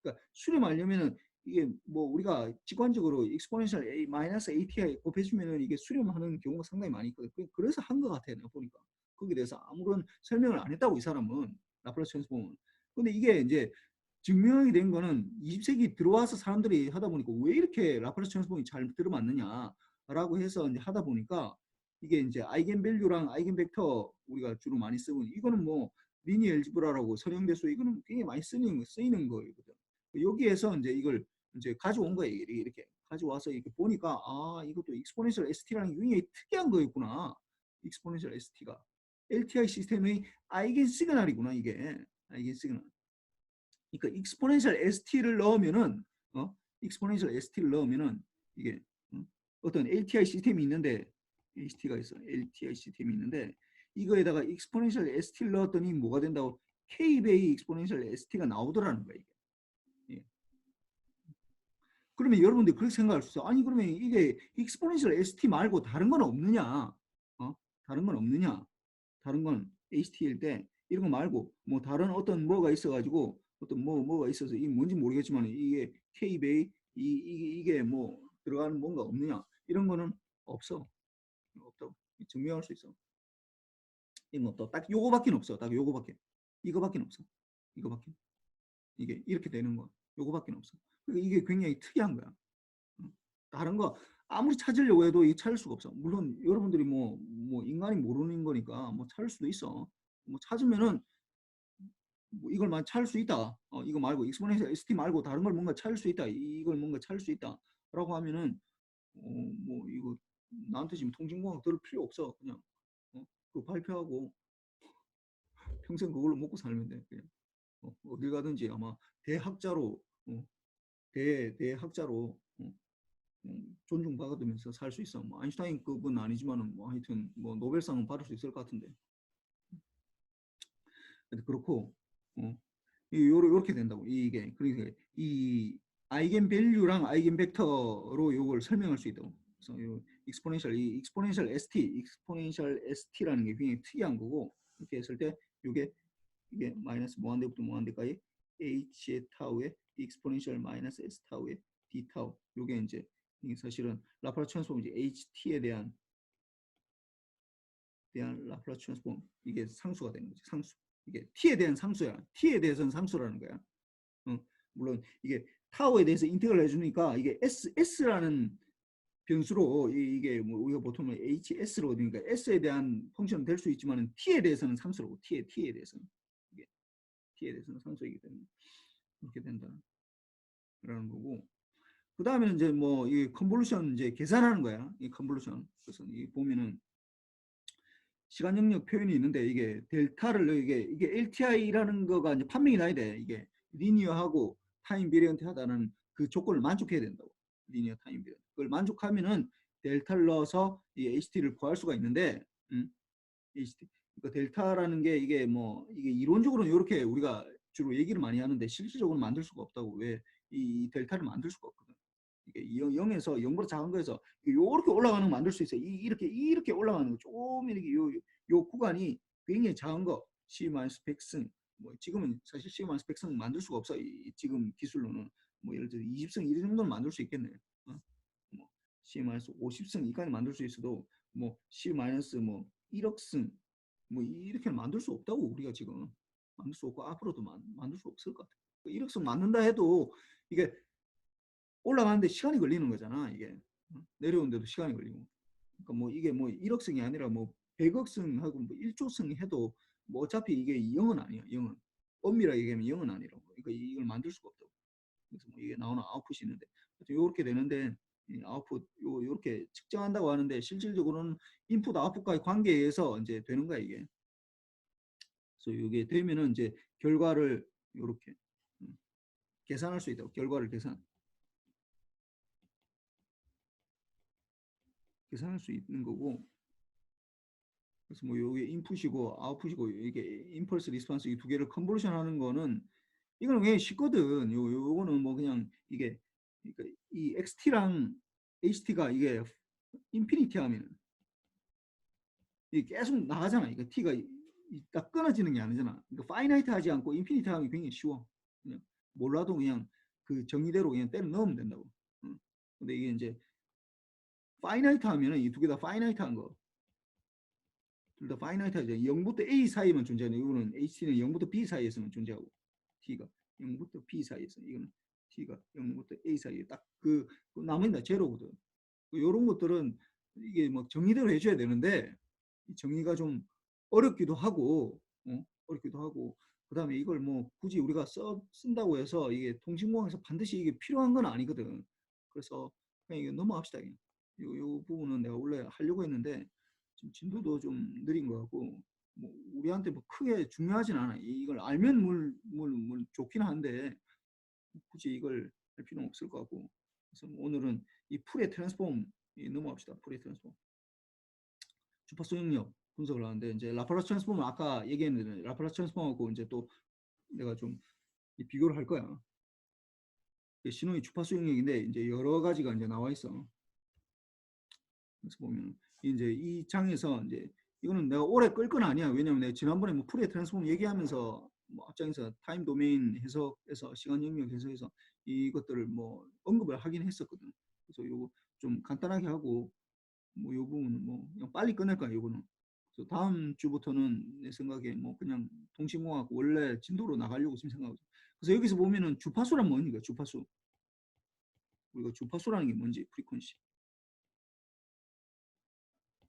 그러니까 수렴하려면은 이게 뭐 우리가 직관적으로 익스포넨셜 a 마이너스 ati 곱해주면은 이게 수렴하는 경우가 상당히 많이 있거든. 그래서 한 것 같아 내가 보니까. 거기에 대해서 아무런 설명을 안 했다고 이 사람은, 라플라스 트랜스폼은. 근데 이게 이제 증명이 된 거는 20세기 들어와서 사람들이 하다 보니까 왜 이렇게 라플라스 트랜스폼이 잘 들어맞느냐라고 해서 이제 하다 보니까 이게 이제 아이겐밸류랑 아이겐벡터 우리가 주로 많이 쓰고, 이거는 뭐 리니 엘지브라라고 선형대수, 이거는 굉장히 많이 쓰이는 거거든. 여기에서 이제 이걸 이제 가져온 거예요. 이렇게 가져와서 이렇게 보니까 이것도 익스포넨셜 ST라는 게 굉장히 특이한 거였구나. 익스포넨셜 ST가 LTI 시스템의 아이겐 시그널이구나. 이게 아이겐 시그널. 그러니까 익스포넨셜 ST를 넣으면은 익스포넨셜 ST를 넣으면은 이게 어떤 LTI 시스템이 있는데, HT가 있어. LTI 시스템이 있는데 이거에다가 익스포넨셜 ST를 넣었더니 뭐가 된다고? K베이 익스포넨셜 ST가 나오더라는 거야. 이게. 그러면 여러분들 그렇게 생각할 수 있어. 아니 그러면 이게 익스포넨셜 ST 말고 다른 건 없느냐? 다른 건 없느냐? 다른 건 HT일 때 이런 거 말고 뭐 다른 어떤 뭐가 있어가지고 어떤 뭐가 있어서 이게 뭔지 모르겠지만 이게 K베이 이게 뭐 들어가는 뭔가 없느냐? 이런 거는 없어. 없다고 증명할 수 있어. 이건 없다. 딱 요거밖에 없어. 딱 요거밖에. 이거밖에 없어. 이거밖에. 이게 이렇게 되는 거. 요거밖에 없어. 그러니까 이게 굉장히 특이한 거야. 다른 거 아무리 찾으려고 해도 이 찾을 수가 없어. 물론 여러분들이 뭐 인간이 모르는 거니까 뭐 찾을 수도 있어. 뭐 찾으면은 뭐 이걸 찾을 수 있다. 이거 말고 익스포넨셜 ST 말고 다른 걸 뭔가 찾을 수 있다. 이걸 뭔가 찾을 수 있다라고 하면은 뭐 이거 나한테 지금 통진공학 들을 필요 없어. 그냥 그 발표하고 평생 그걸로 먹고 살면 돼. 그냥 어딜 가든지 아마 대학자로 대학자로 존중받으면서 살 수 있어. 뭐 아인슈타인급은 아니지만은 뭐 하여튼 뭐 노벨상은 받을 수 있을 것 같은데. 그렇고 요렇게 된다고. 이게 그러니까 이 아이겐 밸류랑 아이겐 벡터로 요걸 설명할 수 있다고. 그래서 요 익스포넨셜 익스포넨셜 ST라는 게 굉장히 특이한 거고, 이렇게 했을 때 요게 이게 마이너스 무한대부터 무한대까지 h의 타우에 익스포넨셜 마이너스 s 타우에 d 타우, 요게 이제 이게 사실은 라플라스 트랜스폼 이제 ht에 대한 대한 라플라스 트랜스폼, 이게 상수가 되는 거지. 상수. 이게 t에 대한 상수야. t에 대해서는 상수라는 거야. 물론 이게 타워에 대해서 인테그럴 해주니까 이게 s라는 변수로 이게 뭐 우리가 보통 hs로 되니까 s에 대한 펑션은 될 수 있지만 t에 대해서는 상수라고. t에 대해서는 이게 t에 대해서는 상수이기 때문에 그렇게 된다라는 거고. 그 다음에는 이제 뭐 이 컨볼루션 이제 계산하는 거야. 이 컨볼루션. 그래서 이 보면은 시간 영역 표현이 있는데 이게 델타를 이게 LTI라는 거가 이제 판명이 나야 돼. 이게 리니어하고 타임 비리언트하다는 그 조건을 만족해야 된다고. 리니어 타임 비리언트. 그걸 만족하면은 델타를 넣어서 이 HT를 구할 수가 있는데, HT. 그러니까 델타라는 게 이게 뭐 이게 이론적으로는 이렇게 우리가 주로 얘기를 많이 하는데 실질적으로 만들 수가 없다고. 왜? 이 델타를 만들 수가 없거든. 이게 0에서 0보다 작은 거에서 이렇게 올라가는 거 만들 수 있어요. 이렇게 올라가는 거 조금 이렇게 요 구간이 굉장히 작은 거 C-100승 뭐 지금은 사실 C-100승 만들 수가 없어. 지금 기술로는 뭐 예를 들어 20승 이 정도는 만들 수 있겠네. 뭐 C-50승 이까지 만들 수 있어도 뭐 C-뭐 1억승 뭐 이렇게 만들 수 없다고. 우리가 지금 만들 수 없고 앞으로도 만들 수 없을 것 같아. 1억승 만든다 해도 이게 올라가는데 시간이 걸리는 거잖아. 이게 내려오는데도 시간이 걸리고. 그러니까 뭐 이게 뭐 1억승이 아니라 뭐 100억승하고 뭐 1조승 해도 뭐 어차피 이게 0은 아니야. 0은 엄밀하게 얘기하면 0은 아니라고. 그러니까 이걸 만들 수가 없다고. 그래서 뭐 이게 나오는 아웃풋이 있는데 이렇게 되는데 아웃풋 요렇게 측정한다고 하는데 실질적으로는 인풋 아웃풋과의 관계에 의해서 이제 되는 거야 이게. 그래서 이게 되면은 이제 결과를 요렇게 계산할 수 있다고. 결과를 계산할 수 있는 거고. 그래서 뭐 요게 인풋이고 아웃풋이고 이게 임펄스 리스폰스 이 두 개를 컨버전 하는 거는 이거는 굉장히 쉽거든. 요거는 뭐 그냥 이게 그러니까 이 XT랑 HT가 이게 인피니티 하면은 이게 계속 나가잖아. 이거 T가 딱 끊어지는 게 아니잖아. 그러니까 파이나이트 하지 않고 인피니티 하면 굉장히 쉬워. 그냥 몰라도 그냥 그 정의대로 그냥 때려 넣으면 된다고. 근데 이게 이제 파이나이트 하면은 이 두 개 다 파이나이트 한 거. 둘 다 파이나이트하죠. 0부터 A 사이만 존재하는 이거는 HT는 0부터 B 사이에서만 존재하고 T가 0부터 B 사이에서 이거는 T가 0부터 A 사이에 딱 그 나머지는 다 제로거든. 이런 것들은 이게 뭐 정의대로 해줘야 되는데 정의가 좀 어렵기도 하고 어렵기도 하고 그다음에 이걸 뭐 굳이 우리가 쓴다고 해서 이게 통신공학에서 반드시 이게 필요한 건 아니거든. 그래서 그냥 이거 넘어갑시다. 요 부분은 내가 원래 하려고 했는데 지금 진도도 좀 느린 것 같고 뭐 우리한테 뭐 크게 중요하진 않아. 이걸 알면 물 좋긴 한데 굳이 이걸 할 필요는 없을 것 같고. 그래서 오늘은 이 풀의 트랜스폼 넘어갑시다. 풀의 트랜스폼. 주파수 영역 분석을 하는데 이제 라플라스 트랜스폼은 아까 얘기했는데 라플라스 트랜스폼하고 이제 또 내가 좀 비교를 할 거야. 신호의 주파수 영역인데 이제 여러 가지가 이제 나와 있어. 그래서 보면 이제 이 장에서 이제 이거는 내가 오래 끌 건 아니야. 왜냐면 내가 지난번에 뭐 풀의 트랜스폼 얘기하면서 뭐 앞장에서 타임 도메인 해석에서 시간 영역 해석에서 이것들을 뭐 언급을 하긴 했었거든. 그래서 요거 좀 간단하게 하고 뭐 요 부분은 뭐 그냥 빨리 끝낼 거야. 요거는. 그래서 다음 주부터는 내 생각에 뭐 그냥 통신공학 원래 진도로 나가려고 지금 생각하고. 그래서 여기서 보면은 주파수란 뭐니까 주파수. 우리가 주파수라는 게 뭔지 프리퀀시.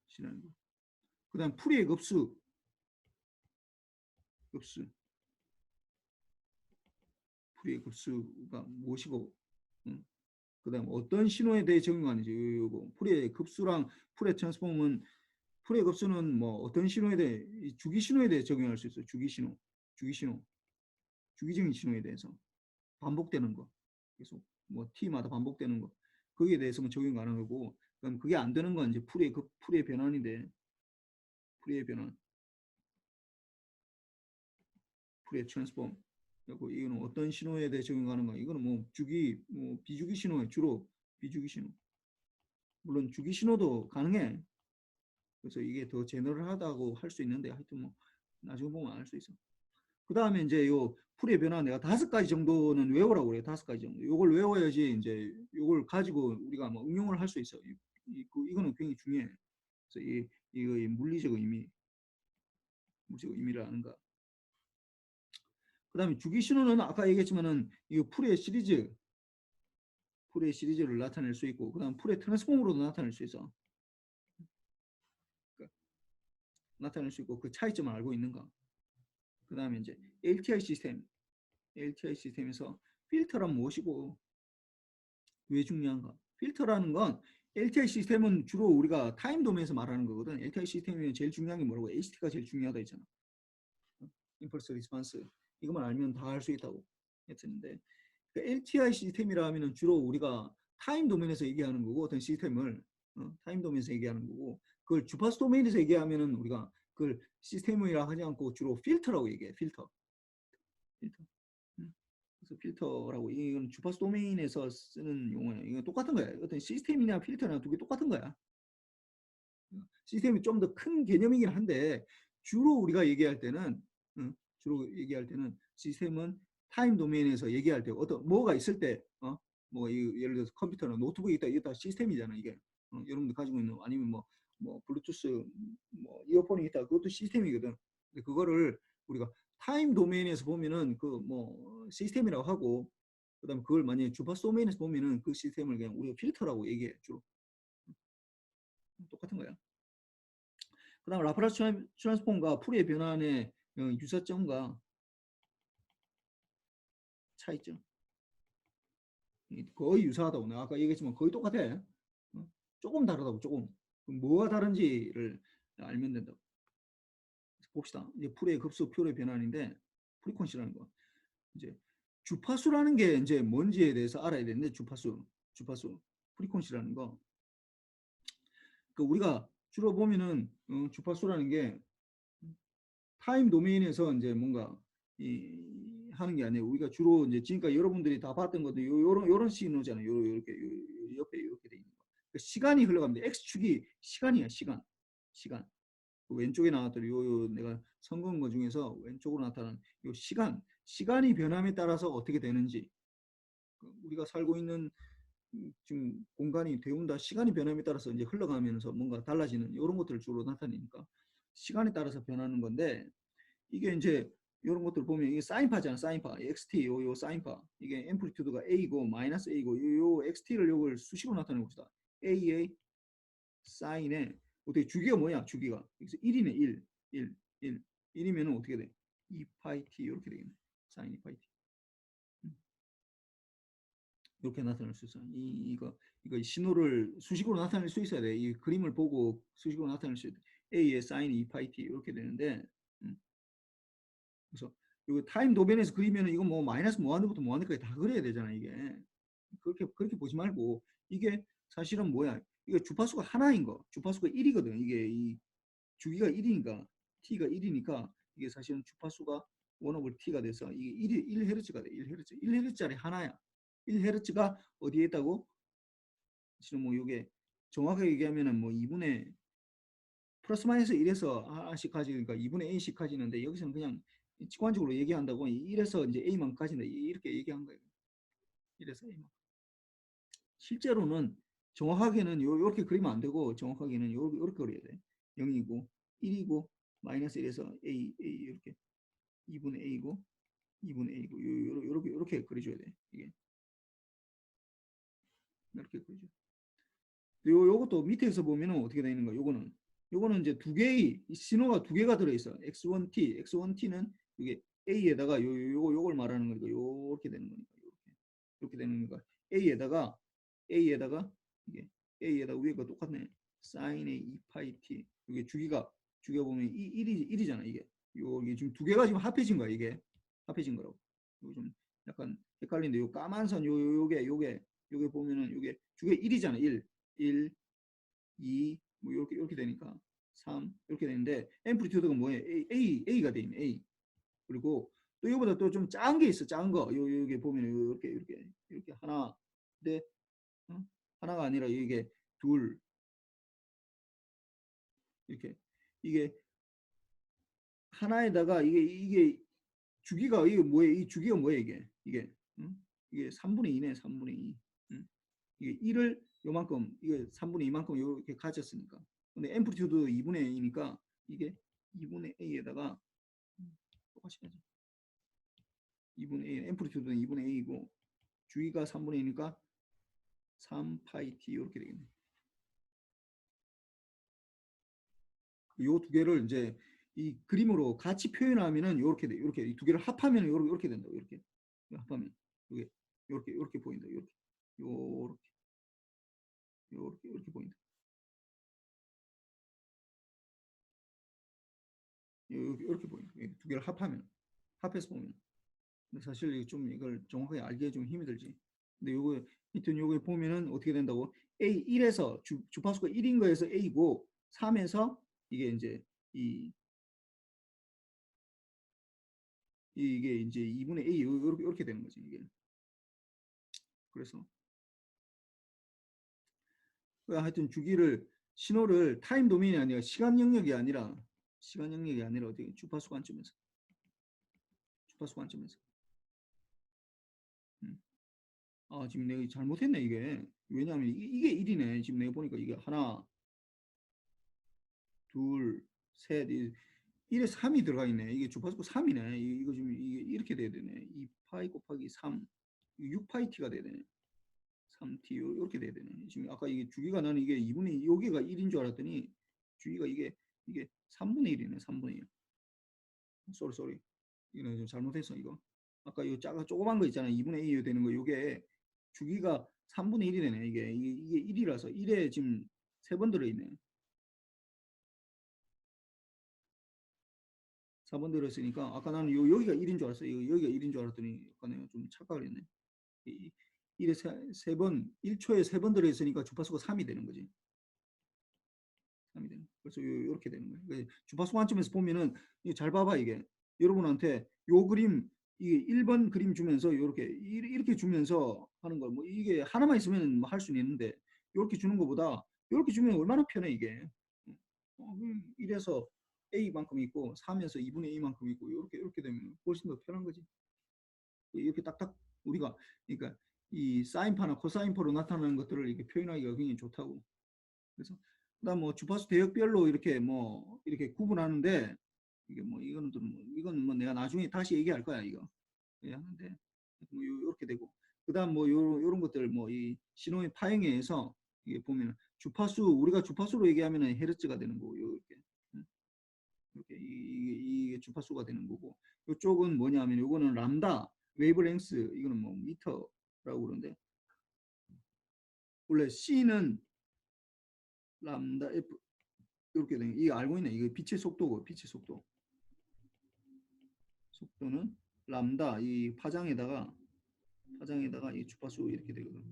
시라는 거. 그다음 풀이의 급수. 풀이의 급수가 무엇이고, 그다음 어떤 신호에 대해 적용하는지. 요거 풀이의 급수랑 풀의 트랜스폼은 풀의 급수는 뭐 어떤 신호에 대해 주기 신호에 대해 적용할 수 있어요. 주기적인 신호에 대해서 반복되는 거. 계속 뭐 t마다 반복되는 거. 거기에 대해서는 적용 가능하고, 그럼 그게 안 되는 건 이제 풀의 변환인데 풀의 변환, 풀의 트랜스폼. 그리고 이거는 어떤 신호에 대해 적용 가능한? 이거는 뭐 비주기 신호에 주로 비주기 신호. 물론 주기 신호도 가능해. 그래서 이게 더 제너럴하다고 할 수 있는데 하여튼 뭐 나중에 보면 알 수 있어. 그 다음에 이제 요 풀의 변화 내가 5가지 정도는 외우라고 그래요. 5가지 정도. 요걸 외워야지 이제 요걸 가지고 우리가 뭐 응용을 할 수 있어. 이거는 굉장히 중요해. 그래서 이거 물리적 의미를 아는가. 그 다음에 주기 신호는 아까 얘기했지만은 이 풀의 시리즈를 나타낼 수 있고, 그 다음 풀의 트랜스폼으로도 나타낼 수 있어. 그러니까 나타낼 수 있고 그 차이점을 알고 있는가. 그 다음에 이제 LTI 시스템에서 필터란 무엇이고 왜 중요한가. 필터라는 건 LTI 시스템은 주로 우리가 타임 도메인에서 말하는 거거든. LTI 시스템이 제일 중요한 게 뭐라고? HT가 제일 중요하다 했잖아. 임펄스 리스폰스. 이것만 알면 다 할 수 있다고 했었는데, 그 LTI 시스템이라 하면은 주로 우리가 타임 도메인에서 얘기하는 거고, 어떤 시스템을 타임 도메인에서 얘기하는 거고, 그걸 주파수 도메인에서 얘기하면은 우리가 그걸 시스템이라 하지 않고 주로 필터라고 얘기해. 필터. 그래서 필터라고, 이건 주파수 도메인에서 쓰는 용어예요. 이건 똑같은 거야. 어떤 시스템이나 필터나 두 개 똑같은 거야. 시스템이 좀 더 큰 개념이긴 한데 주로 우리가 얘기할 때는 시스템은 타임 도메인에서 얘기할 때 어떤 뭐가 있을 때 뭐 예를 들어서 컴퓨터나 노트북이 있다, 이게 다 시스템이잖아. 이게 여러분들 가지고 있는, 아니면 뭐 블루투스 뭐 이어폰이 있다, 그것도 시스템이거든. 근데 그거를 우리가 타임 도메인에서 보면은 그 뭐 시스템이라고 하고, 그다음에 그걸 만약에 주파수 도메인에서 보면은 그 시스템을 그냥 우리가 필터라고 얘기해. 주로 똑같은 거야. 그다음 라프라스 트랜스폼과 풀이의 변환의 유사점과 차이점. 거의 유사하다고 내가 아까 얘기했지만 거의 똑같아. 조금 다르다고. 조금. 뭐가 다른지를 알면 된다고. 봅시다. 이제 풀의 급수 표의 변환인데, 프리퀀시라는 거. 이제 주파수라는 게 이제 뭔지에 대해서 알아야 되는데, 주파수, 프리퀀시라는 거. 그 우리가 주로 보면은 주파수라는 게 타임 도메인에서 이제 뭔가 하는 게 아니에요. 우리가 주로 이제 지금까지 여러분들이 다 봤던 것도 요런 신호잖아요. 요렇게 옆에 이렇게 돼 있는 거. 그 시간이 흘러갑니다. X축이 시간이야, 시간. 그 왼쪽에 나왔던 요 내가 선거한 거 중에서 왼쪽으로 나타난 요 시간이 변함에 따라서 어떻게 되는지, 우리가 살고 있는 지금 공간이 대운다 시간이 변함에 따라서 이제 흘러가면서 뭔가 달라지는 이런 것들을 주로 나타내니까 시간에 따라서 변하는 건데, 이게 이제 이런 것들 보면 이게 사인파잖아. 사인파 xt 요 사인파, 이게 앰플리튜드가 a고 마이너스 a고 요 xt를 요걸 수식으로 나타내고 있다. a의 사인에 어떻게 주기가 뭐야? 주기가 그래서 1이네. 1 1이면 어떻게 돼? 2파이 t 이렇게 되겠네. 사인 2파이 t 이렇게 나타낼 수 있어. 이거 신호를 수식으로 나타낼 수 있어야 돼. 이 그림을 보고 수식으로 나타낼 수 있어. a의 사인 2파이 t 이렇게 되는데, 그래서 이거 타임 도면에서 그리면 이거 뭐 마이너스 무한대부터 무한대까지 다 그려야 되잖아. 이게 그렇게 보지 말고, 이게 사실은 뭐야? 이거 주파수가 하나인 거. 주파수가 1이거든. 이게 이 주기가 1이니까 t가 1이니까 이게 사실은 주파수가 1 over t가 돼서 이게 1Hz가 돼. 1Hz. 1Hz짜리 하나야. 1Hz가 어디에 있다고? 지금 뭐 이게 정확하게 얘기하면은 뭐 2분의 플러스 마이너스 1에서 R씩까지, 그러니까 2분의 A씩 까지는데, 여기서는 그냥 직관적으로 얘기한다고 1에서 이제 A만까지는 이렇게 얘기한 거예요. 1에서 A만. 실제로는 정확하게는 이렇게 그리면 안 되고, 정확하게는 이렇게 그려야 돼. 0이고 1이고 마이너스 1에서 A 이렇게 2분의 A고 2분의 A고 이렇게 그려줘야 돼. 이게 이렇게 그려줘. 요것도 밑에서 보면은 어떻게 되는 거야? 요거는 이제 두 개의 신호가 두 개가 들어있어. x1t는 이게 a에다가 요걸 말하는 거니까 요렇게 되는 거니까 이렇게 되는 거니까 A에다가 이게 A에다가 위에가 똑같네. 사인의 2파이 t. 이게 주기가 보면 1이잖아. 이게 지금 두 개가 지금 합해진 거야. 이게 합해진 거라고. 이거 좀 약간 헷갈리는데, 요 까만 선 요게 보면은 요게 주기가 1이잖아. 1, 2, 뭐 이렇게 되니까 3 이렇게 되는데, 앰플리튜드가 뭐예요? A가 돼 있네. A. 그리고 또 이거보다 또 좀 작은 게 있어. 작은 거. 여기 보면 이렇게 하나. 근데 하나가 아니라 이게 둘. 이렇게 이게 하나에다가 이게 주기가 이게 뭐예요? 이 주기가 뭐예요? 이게 3분의 2네. 3분의 2. 이게 1을 요만큼, 이게 3분의 2만큼 이렇게 가졌으니까 근데 앰플리튜드 2분의 A니까 이게 2분의 A에다가 똑같이 해야죠. 2분의 A, 앰플리튜드는 2분의 A이고 주기가 3분의 2니까 3파이 T 이렇게 되겠네. 요 두 개를 이제 이 그림으로 같이 표현하면은 이렇게 돼. 이렇게 이 두 개를 합하면 이렇게 된다. 이렇게 합하면 이게 이렇게 보인다. 이렇게 이렇게 보인다. 이렇게 보인다. 두 개를 합해서 보면. 근데 사실 좀 이걸 정확하게 알기가 좀 힘이 들지. 근데 요거 하여튼 요거 보면은 어떻게 된다고? A 1에서 주파수가 1인 거에서 A고 3에서 이게 이제 이게 이제 2분의 A 이렇게 되는 거지 이게. 그래서 하여튼 주기를 신호를 타임 도메인이 아니라 시간 영역이 아니라 어디 주파수 관점에서 아 지금 내가 잘못했네 이게. 왜냐하면 이게 1이네. 지금 내가 보니까 이게 하나 둘 셋 1에 3이 들어가 있네. 이게 주파수가 3이네. 이거 지금 이게 이렇게 돼야 되네. 2파이 곱하기 3 6파이 t가 돼야 되네. 3t 이렇게 돼야 되네. 지금 아까 이게 주기가 나는 이게 2분의 여기가 1인 줄 알았더니 주기가 이게 3분의 1이네. 3분의 1. 쏘리. 이거는 좀 잘못했어 이거. 아까 이 조그만 거 있잖아. 2분의 2 되는 거. 이게 주기가 3분의 1이 되네. 이게 1이라서 1에 지금 3번 들어있네. 4번 들어있으니까 아까 나는 여기가 1인 줄 알았어. 여기가 1인 줄 알았더니 아까 내가 좀 착각을 했네. 1에 3번 1초에 3번 들어있으니까 주파수가 3이 되는 거지. 3이 되는. 그래서 이렇게 되는 거예요. 그러니까 주파수 관점에서 보면은 잘 봐봐 이게. 여러분한테 요 그림 이게 1번 그림 주면서 이렇게 주면서 하는 걸 뭐 이게 하나만 있으면 뭐 할 수는 있는데 이렇게 주는 것보다 이렇게 주면 얼마나 편해 이게. 1에서 A만큼 있고 3에서 2분의 A만큼 있고 이렇게 되면 훨씬 더 편한 거지. 이렇게 딱딱 우리가 그러니까 이 사인파나 코사인파로 나타나는 것들을 이렇게 표현하기가 굉장히 좋다고. 그래서 그다음 뭐 주파수 대역별로 이렇게 구분하는데 이게 뭐 이거는 뭐 내가 나중에 다시 얘기할 거야 이거. 하는데 뭐 요렇게 되고 그다음 뭐 요런 것들 뭐 이 신호의 파형에 의해서 이게 보면 주파수 우리가 주파수로 얘기하면은 헤르츠가 되는 거고 이렇게 이게 주파수가 되는 거고 이쪽은 뭐냐면 요거는 람다 웨이브랭스 이거는 뭐 미터라고 그러는데 원래 C는 람다 F 이렇게 되는 이거 알고 있네. 이거 빛의 속도고 빛의 속도는 람다 이 파장에다가 이 주파수 이렇게 되거든.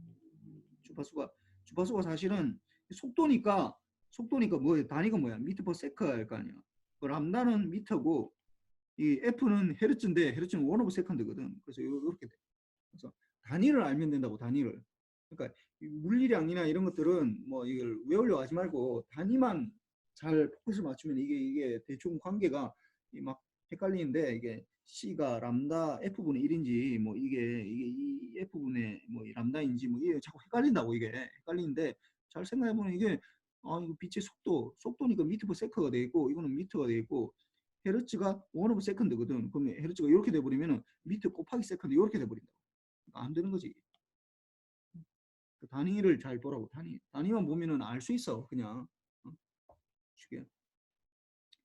주파수가 사실은 속도니까 뭐 단위가 뭐야? 미터 퍼 세컨 할 거 아니야. 그 람다는 미터고 이 F는 헤르츠인데 헤르츠는 원 오브 세컨드거든. 그래서 이렇게 돼. 그래서 단위를 알면 된다고 단위를. 그러니까 물리량이나 이런 것들은 뭐 이걸 외우려고 하지 말고 단위만 잘 포커스를 맞추면 이게 대충 관계가 막 헷갈리는데 이게 C가 람다 F분의 1인지 뭐 이게 이 F분의 뭐 람다인지 뭐 이게 자꾸 헷갈린다고 이게 헷갈리는데 잘 생각해보면 이게 이거 빛의 속도니까 미터 퍼 세컨가 돼 있고 이거는 미터가 돼 있고 헤르츠가 원 오브 세컨드거든. 그러면 헤르츠가 이렇게 돼버리면은 미터 곱하기 세컨드 이렇게 돼버린다. 안 되는 거지. 그 단위를 잘 보라고. 단위만 보면은 알 수 있어 그냥. 쉽게.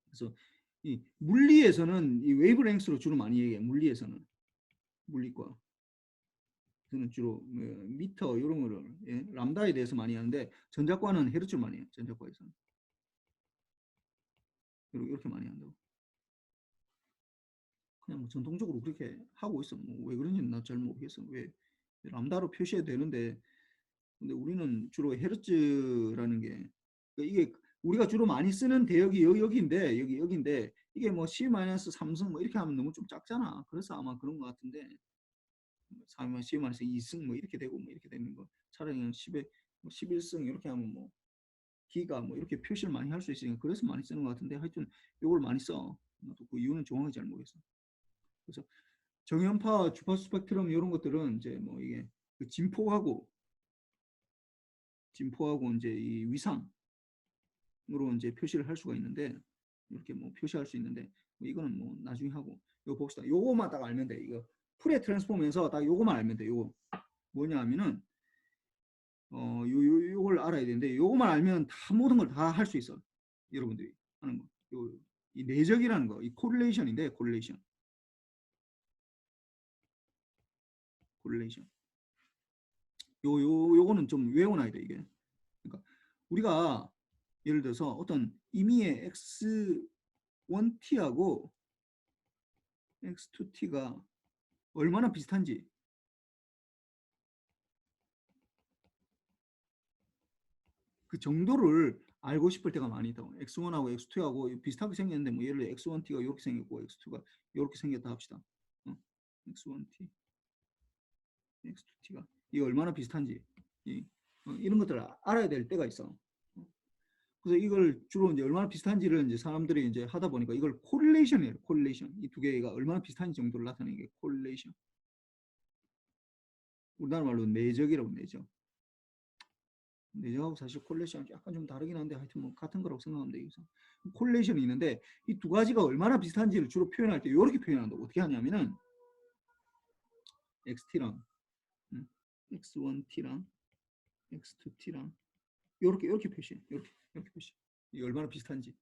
그래서 이 물리에서는 이 웨이브랭스로 주로 많이 얘기해. 물리과 저는 주로 미터 이런 거를 람다에 대해서 많이 하는데 전자과는 헤르츠를 많이 해요. 전자과에서는 이렇게 많이 한다고. 그냥 뭐 전통적으로 그렇게 하고 있어. 뭐 왜 그런지는 나 잘 모르겠어. 왜 람다로 표시해야 되는데 근데 우리는 주로 헤르츠라는 게 그러니까 이게 우리가 주로 많이 쓰는 대역이 여기인데 이게 뭐 C-3승 뭐 이렇게 하면 너무 좀 작잖아. 그래서 아마 그런 것 같은데 C-2승 뭐 이렇게 되고 뭐 이렇게 되는 거 차라리 그냥 10에 11승 이렇게 하면 뭐 기가 뭐 이렇게 표시를 많이 할 수 있으니까 그래서 많이 쓰는 것 같은데 하여튼 이걸 많이 써. 나도 그 이유는 정확히 잘 모르겠어. 그래서 정연파 주파수 스펙트럼 이런 것들은 이제 뭐 이게 그 진포하고 이제 이 위상 이제 표시를 할 수가 있는데 이렇게 뭐 표시할 수 있는데 뭐 이거는 뭐 나중에 하고 이거 봅시다. 요거만 딱 알면 돼. 이거 풀의 트랜스폼에서 딱 요거만 알면 돼. 요거 뭐냐 하면은 요걸 알아야 되는데 요거만 알면 다 모든 걸 다 할 수 있어. 여러분들이 하는 거. 이 내적이라는 거, 이 코릴레이션인데 코릴레이션. 요거는 좀 외워놔야 돼 이게. 그러니까 우리가 예를 들어서 어떤 임의의 x1t하고 x2t가 얼마나 비슷한지 그 정도를 알고 싶을 때가 많이 있다고. x1하고 x2하고 비슷하게 생겼는데 뭐 예를 들어 x1t가 이렇게 생겼고 x2가 이렇게 생겼다 합시다. x1t, x2t가 이게 얼마나 비슷한지 이런 것들을 알아야 될 때가 있어. 그래서 이걸 주로 이제 얼마나 비슷한지를 이제 사람들이 이제 하다 보니까 이걸 코릴레이션이에요. 코릴레이션. 이 두 개가 얼마나 비슷한지 정도를 나타내는 게 코릴레이션. 우리나라 말로 내적이라고 내적. 내적하고 사실 콜레이션이 약간 좀 다르긴 한데 하여튼 뭐 같은 거라고 생각하면 되겠어. 콜레이션이 있는데 이 두 가지가 얼마나 비슷한지를 주로 표현할 때 이렇게 표현한다. 어떻게 하냐면은 xt랑 x1t랑 x2t랑 이렇게 표시해. 이렇게 표시. 이 얼마나 비슷한지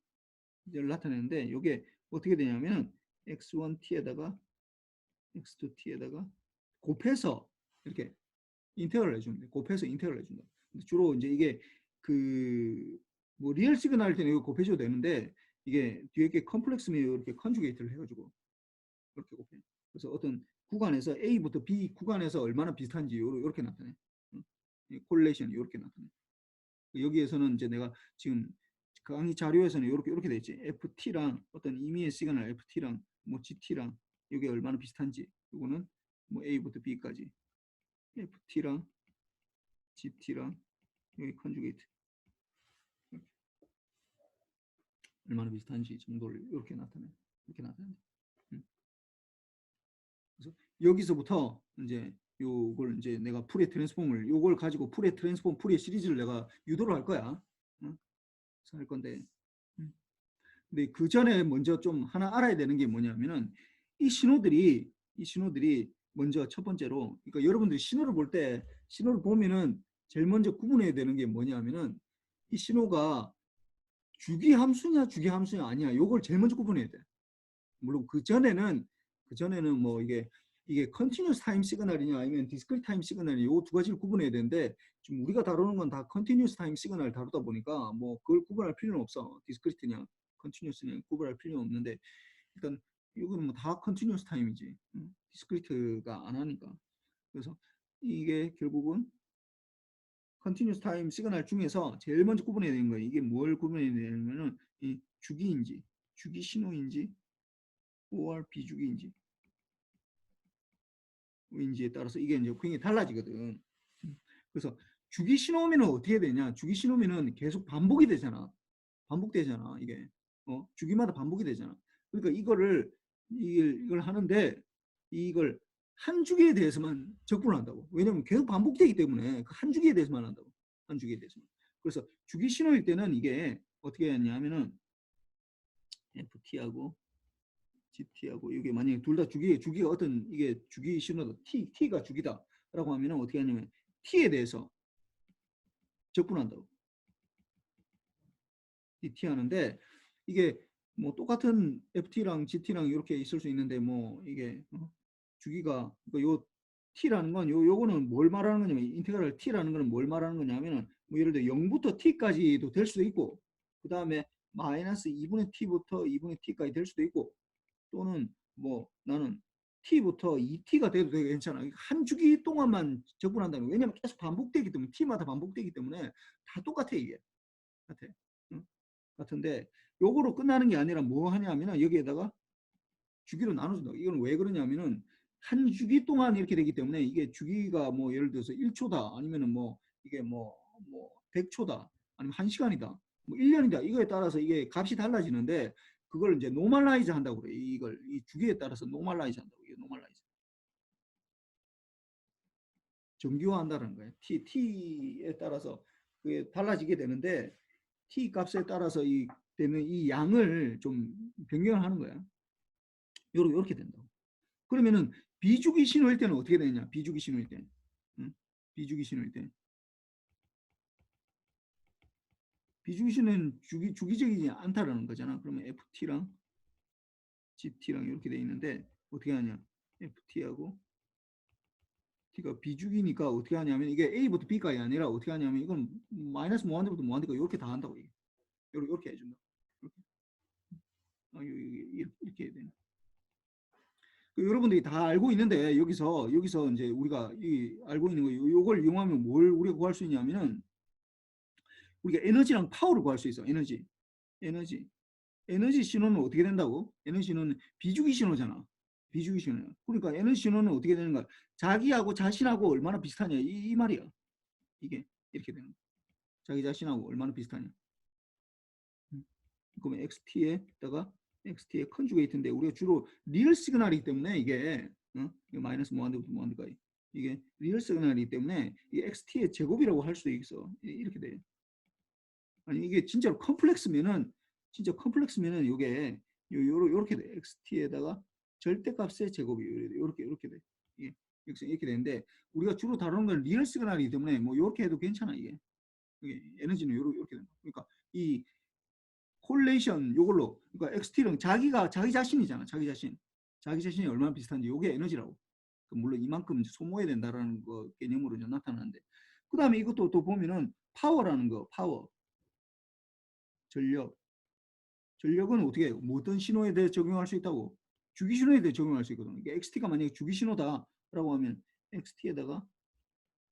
이걸 나타내는데 이게 어떻게 되냐면은 x1t에다가 x2t에다가 곱해서 이렇게 인테그럴 해줍니다. 곱해서 인테그럴 해준다. 주로 이제 이게 그 뭐 리얼 시그널 할 때는 이거 곱해줘도 되는데 이게 뒤에 게 컴플렉스면 이렇게 컨주게이트를 해가지고 이렇게 곱해. 그래서 어떤 구간에서 A부터 B 구간에서 얼마나 비슷한지 이렇게 나타내. 콜레이션이 이렇게 나타내. 여기에서는 이제 내가 지금 강의 자료에서는 이렇게 돼 있지. FT랑 어떤 임의의 시그널 FT랑 뭐 GT랑 이게 얼마나 비슷한지 이거는 뭐 A부터 B까지 FT랑 GT랑 여기 컨주게이트 얼마나 비슷한지 정도를 이렇게 나타내. 이렇게 나타내. 그래서 여기서부터 이제 요걸 이제 내가 풀의 트랜스폼을 요걸 가지고 풀의 트랜스폼 풀의 시리즈를 내가 유도를 할 거야. 응? 그래서 할 건데. 근데 그 전에 먼저 좀 하나 알아야 되는 게 뭐냐면은 이 신호들이 먼저 첫 번째로 그러니까 여러분들이 신호를 볼 때 신호를 보면은 제일 먼저 구분해야 되는 게 뭐냐면은 이 신호가 주기 함수냐 주기 함수냐 아니야. 요걸 제일 먼저 구분해야 돼. 물론 그 전에는 뭐 이게 컨티뉴스 타임 시그널이냐 아니면 디스크리트 타임 시그널이 요 두 가지를 구분해야 되는데 지금 우리가 다루는 건 다 컨티뉴스 타임 시그널을 다루다 보니까 뭐 그걸 구분할 필요는 없어. 디스크리트냐 컨티뉴스냐 구분할 필요는 없는데 일단 이거는 뭐 다 컨티뉴스 타임이지. 디스크리트가 안 하니까. 그래서 이게 결국은 컨티뉴스 타임 시그널 중에서 제일 먼저 구분해야 되는 거예요. 이게 뭘 구분해야 되냐면은 이 주기인지 주기 신호인지 or 비주기인지 인지에 따라서 이게 이제 굉장히 달라지거든. 그래서 주기 신호면은 어떻게 되냐? 주기 신호면은 계속 반복이 되잖아. 반복되잖아. 이게 주기마다 반복이 되잖아. 그러니까 이걸 하는데 이걸 한 주기에 대해서만 적분을 한다고. 왜냐면 계속 반복되기 때문에 그 한 주기에 대해서만 한다고. 한 주기에 대해서만. 그래서 주기 신호일 때는 이게 어떻게 했냐면은 FT하고 GT하고 이게 만약에 둘 다 주기가 어떤 이게 주기 신호다. T가 주기다라고 하면은 어떻게 하냐면 T에 대해서 적분한다고. T 하는데 이게 뭐 똑같은 FT랑 GT랑 이렇게 있을 수 있는데 뭐 이게 주기가 요 T라는 건 요거는 뭘 말하는 거냐면 인테그랄 T라는 거는 뭘 말하는 거냐면은 뭐 예를 들어 0부터 T까지도 될 수도 있고 그 다음에 마이너스 2분의 T부터 2분의 T까지 될 수도 있고 또는 뭐 나는 T부터 2T가 돼도 되게 괜찮아. 한 주기 동안만 적분한다는 거예요. 왜냐면 계속 반복되기 때문에 T마다 반복되기 때문에 다 똑같아 이게. 같아. 응? 같은데 요거로 끝나는 게 아니라 뭐 하냐면은 여기에다가 주기로 나눠준다. 이건 왜 그러냐면은 한 주기 동안 이렇게 되기 때문에 이게 주기가 뭐 예를 들어서 1초다 아니면은 뭐 이게 뭐 100초다 아니면 1시간이다 뭐 1년이다 이거에 따라서 이게 값이 달라지는데 그걸 이제 노멀라이즈 한다고 그래. 이걸 이 주기에 따라서 노멀라이즈 한다고. 이게 노멀라이즈. 정기화한다는 거예요. T에 따라서 그게 달라지게 되는데 t 값에 따라서 이 되는 이 양을 좀 변경을 하는 거야. 요렇게 된다고. 그러면은 비주기 신호일 때는 어떻게 되느냐? 비주기 신호일 때. 응? 비주기 신호일 때. 비주기 신호는 주기적이지 않다라는 거잖아. 그러면 ft랑 gt랑 이렇게 돼 있는데 어떻게 하냐? ft하고 t가 비주기니까 어떻게 하냐면 이게 a부터 b까지 아니라 어떻게 하냐면 이건 마이너스 무한대부터 무한대까지 이렇게 다 한다고 이게. 이렇게 해준다. 이렇게. 이렇게 해야 되네. 여러분들이 다 알고 있는데 여기서 이제 우리가 알고 있는 거 요걸 이용하면 뭘 우리가 구할 수 있냐면은 우리가 에너지랑 파워를 구할 수 있어. 에너지 신호는 어떻게 된다고? 에너지 신호는 비주기 신호잖아. 비주기 신호야. 그러니까 에너지 신호는 어떻게 되는가? 자기하고 자신하고 얼마나 비슷하냐 이 말이야. 이게 이렇게 되는 거야. 자기 자신하고 얼마나 비슷하냐. 그러면 xt에다가 xt의 컨주게이트인데 우리가 주로 리얼 시그널이기 때문에 이게 마이너스 무한대부터 무한대까지 이게 리얼 시그널이기 때문에 이 xt의 제곱이라고 할 수도 있어. 이렇게 돼. 아니 이게 진짜로 컴플렉스면은 이게 요렇게 돼. xt에다가 절대값의 제곱이 이렇게 돼. 이게 이렇게 되는데 우리가 주로 다루는 건 리얼 시그널이기 때문에 뭐 이렇게 해도 괜찮아 이게 에너지는 이렇게 된다. 그러니까 이 콜레이션 요걸로 그러니까 XT는 자기 자신이잖아. 자기 자신이 얼마나 비슷한지 요게 에너지라고. 물론 이만큼 소모해야 된다라는 거 개념으로 나타나는데 그 다음에 이것도 또 보면은 파워라는 거 파워 전력은 어떻게 해요? 어떤 신호에 대해 적용할 수 있다고 주기 신호에 대해 적용할 수 있거든. 이게 XT가 만약에 주기 신호다라고 하면 XT에다가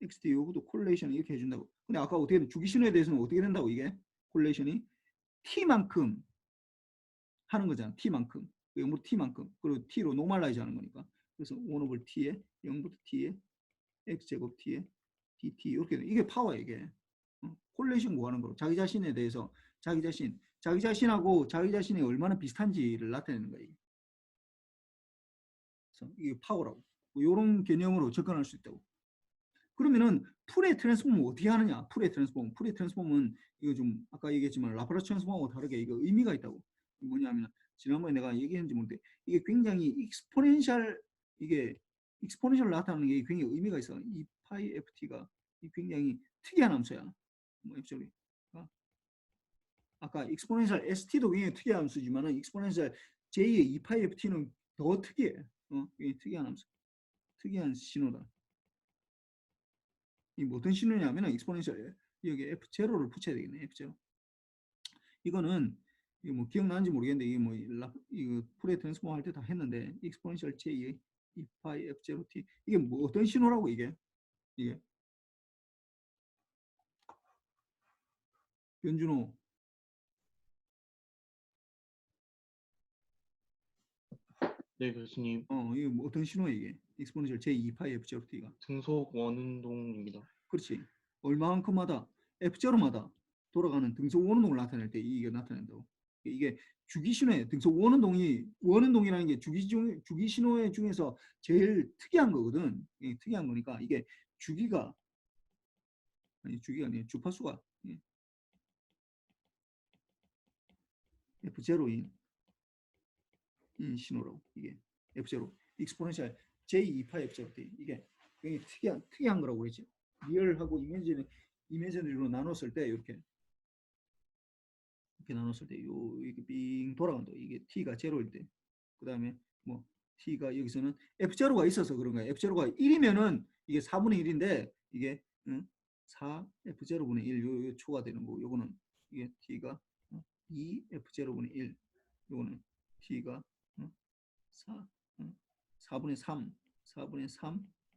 XT 요것도 콜레이션 이렇게 해준다고. 근데 아까 어떻게 주기 신호에 대해서는 어떻게 된다고 이게 콜레이션이 T만큼 하는 거잖아. T만큼. 0부터 T만큼. 그리고 T로 노멀라이즈 하는 거니까. 그래서 1 over T에 0부터 T에 X제곱 T에 DT 이렇게 돼. 이게 파워야 이게. 콜레이션 구하는 거로. 자기 자신에 대해서 자기 자신하고 자기 자신이 얼마나 비슷한지를 나타내는 거예요. 그래서 이게 파워라고. 이런 개념으로 접근할 수 있다고. 그러면은 풀의 트랜스폼은 어떻게 하느냐? 풀의 트랜스폼은 이거 좀 아까 얘기했지만 라플라스 트랜스폼하고 다르게 이거 의미가 있다고. 뭐냐면 지난번에 내가 얘기했는지 모르는데 이게 굉장히 익스포넨셜 나타나는 게 굉장히 의미가 있어. 이 파이 ft가 굉장히 특이한 함수야. 뭐 액츄얼리 아까 익스포넨셜 st도 굉장히 특이한 함수지만은 익스포넨셜 j의 2파이 ft는 더 특이해. 특이한 함수, 특이한 신호다. 이 어떤 신호냐면 익스포넨셜 여기 f0를 붙여야 되겠네. f0. 이거는 이거 뭐 기억나는지 모르겠는데 이게 뭐 이거 풀의 트랜스폼 할 때 다 했는데 익스포넨셜 j 2파이 f0t 이게 뭐 어떤 신호라고 이게 변준호 네, 교수님. 이게 뭐 어떤 신호야 이게 익스포넨셜 j 2파이 f0t가 등속 원운동입니다. 그렇지. 얼마만큼마다 f0마다 돌아가는 등속 원운동을 나타낼 때 이게 나타낸다고. 이게 주기 신호에 등속 원운동이라는 게 주기 신호의 중에서 제일 특이한 거거든. 특이한 거니까 이게 주기가 아니 주파수가 F0인 신호라고. 이게 F0 익스포넨셜 J2파 F0T 이게 굉장히 특이한 거라고 그랬지. 리얼하고 이미지너리로 나눴을 때 이렇게 나눴을 때 이렇게 빙 돌아간다. 이게 t가 제로일 때. 그 다음에 뭐 t가 여기서는 f0가 있어서 그런 거야. f0가 1이면은 이게 4분의 1인데 이게 4 f0분의 1 요 초가 되는 거고 요거는 이게 t가 2 f0분의 1 요거는 t가 4 4분의 3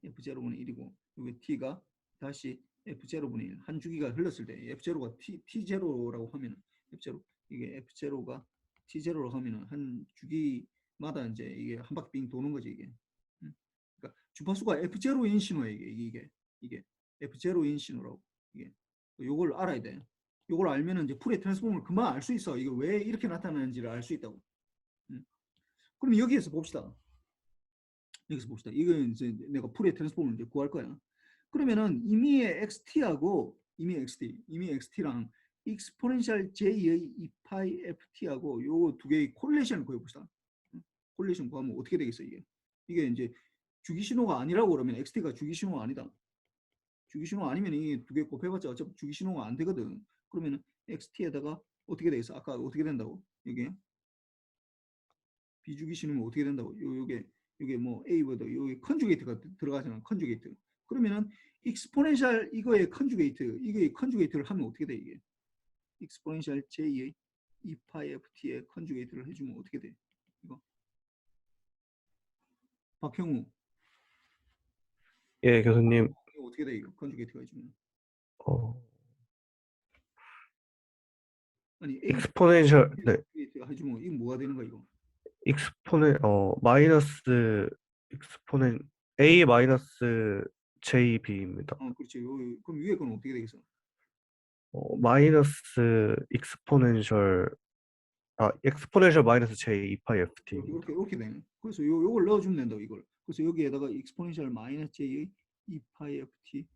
f0분의 1이고 요게 t가 다시 f0분의 1 한 주기가 흘렀을 때 f0가 t0라고 하면 F0 이게 F0가 T0로 하면은 한 주기마다 이제 이게 한 바퀴 빙 도는 거지 이게. 그러니까 주파수가 F0인 신호야 이게 F0인 신호라고 이게. 요걸 알아야 돼. 요걸 알면은 이제 풀의 트랜스폼을 금방 알 수 있어. 이게 왜 이렇게 나타나는지를 알 수 있다고. 그럼 여기에서 봅시다. 이거 이제 내가 풀의 트랜스폼을 이제 구할 거야. 그러면은 이미 XT랑 익스포넨셜 j의 2파이 ft하고 요 두 개의 콜레이션을 구해봅시다. 콜레이션 구하면 어떻게 되겠어 이게? 이게 이제 주기 신호가 아니라고 그러면 xt가 주기 신호가 아니다. 주기 신호 아니면 이 두 개 곱해봤자 어차피 주기 신호가 안 되거든. 그러면 xt에다가 어떻게 되겠어? 아까 어떻게 된다고? 이게 비주기 신호면 어떻게 된다고? 요게 뭐 a보다 요게 컨주게이트가 들어가잖아. 컨주게이트. 그러면은 익스포넨셜 이거의 컨주게이트, 이게 컨주게이트를 하면 어떻게 돼 이게? 익스포넨셜 j의 2파이 ft의 컨주게이트를 해주면 어떻게 돼? 이거 박형우 예, 교수님. 이거 어떻게 돼 이거 컨주게이트가 해주면? 어, 아니 a 익스포넨셜, 네, 컨주게이트 해주면 이거 뭐가 되는 거야 이거? 마이너스 익스포넨 A 마이너스 JB입니다. 그렇지. 그럼 위에 건 어떻게 되겠어? 마이너스 엑스포넨셜 마이너스 J 2파이 FT입니다. 이렇게 되네. 그래서 요걸 넣어주면 된다 이걸. 그래서 여기에다가 익스포넨셜 마이너스 j의 2파이 ft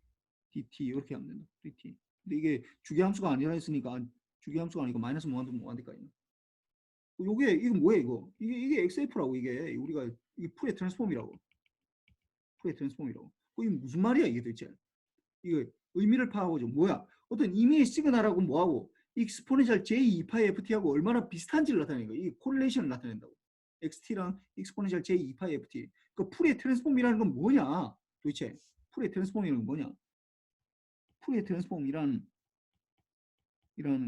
dt 이렇게 하면 된다. dt. 근데 이게 주기함수가 아니라 했으니까 주기함수가 아니고 마이너스 무한도 무한대까지. 요게 이거 뭐야 이거? 이게 xf라고 이게 우리가 이게 풀의 트랜스폼이라고. 풀의 트랜스폼이라고. 이게 무슨 말이야 이게 도대체? 이거 의미를 파악하고죠. 뭐야? 어떤 이미지 시그널하고 뭐하고 익스포넨셜 j 2파이 ft하고 얼마나 비슷한지를 나타내는 거야. 이 콜레이션을 나타낸다고. xt랑 익스포넨셜 j 2파이 ft. 그 풀의 트랜스폼이라는 건 뭐냐? 도대체 풀의 트랜스폼이라는 건 뭐냐? 풀의 트랜스폼이라는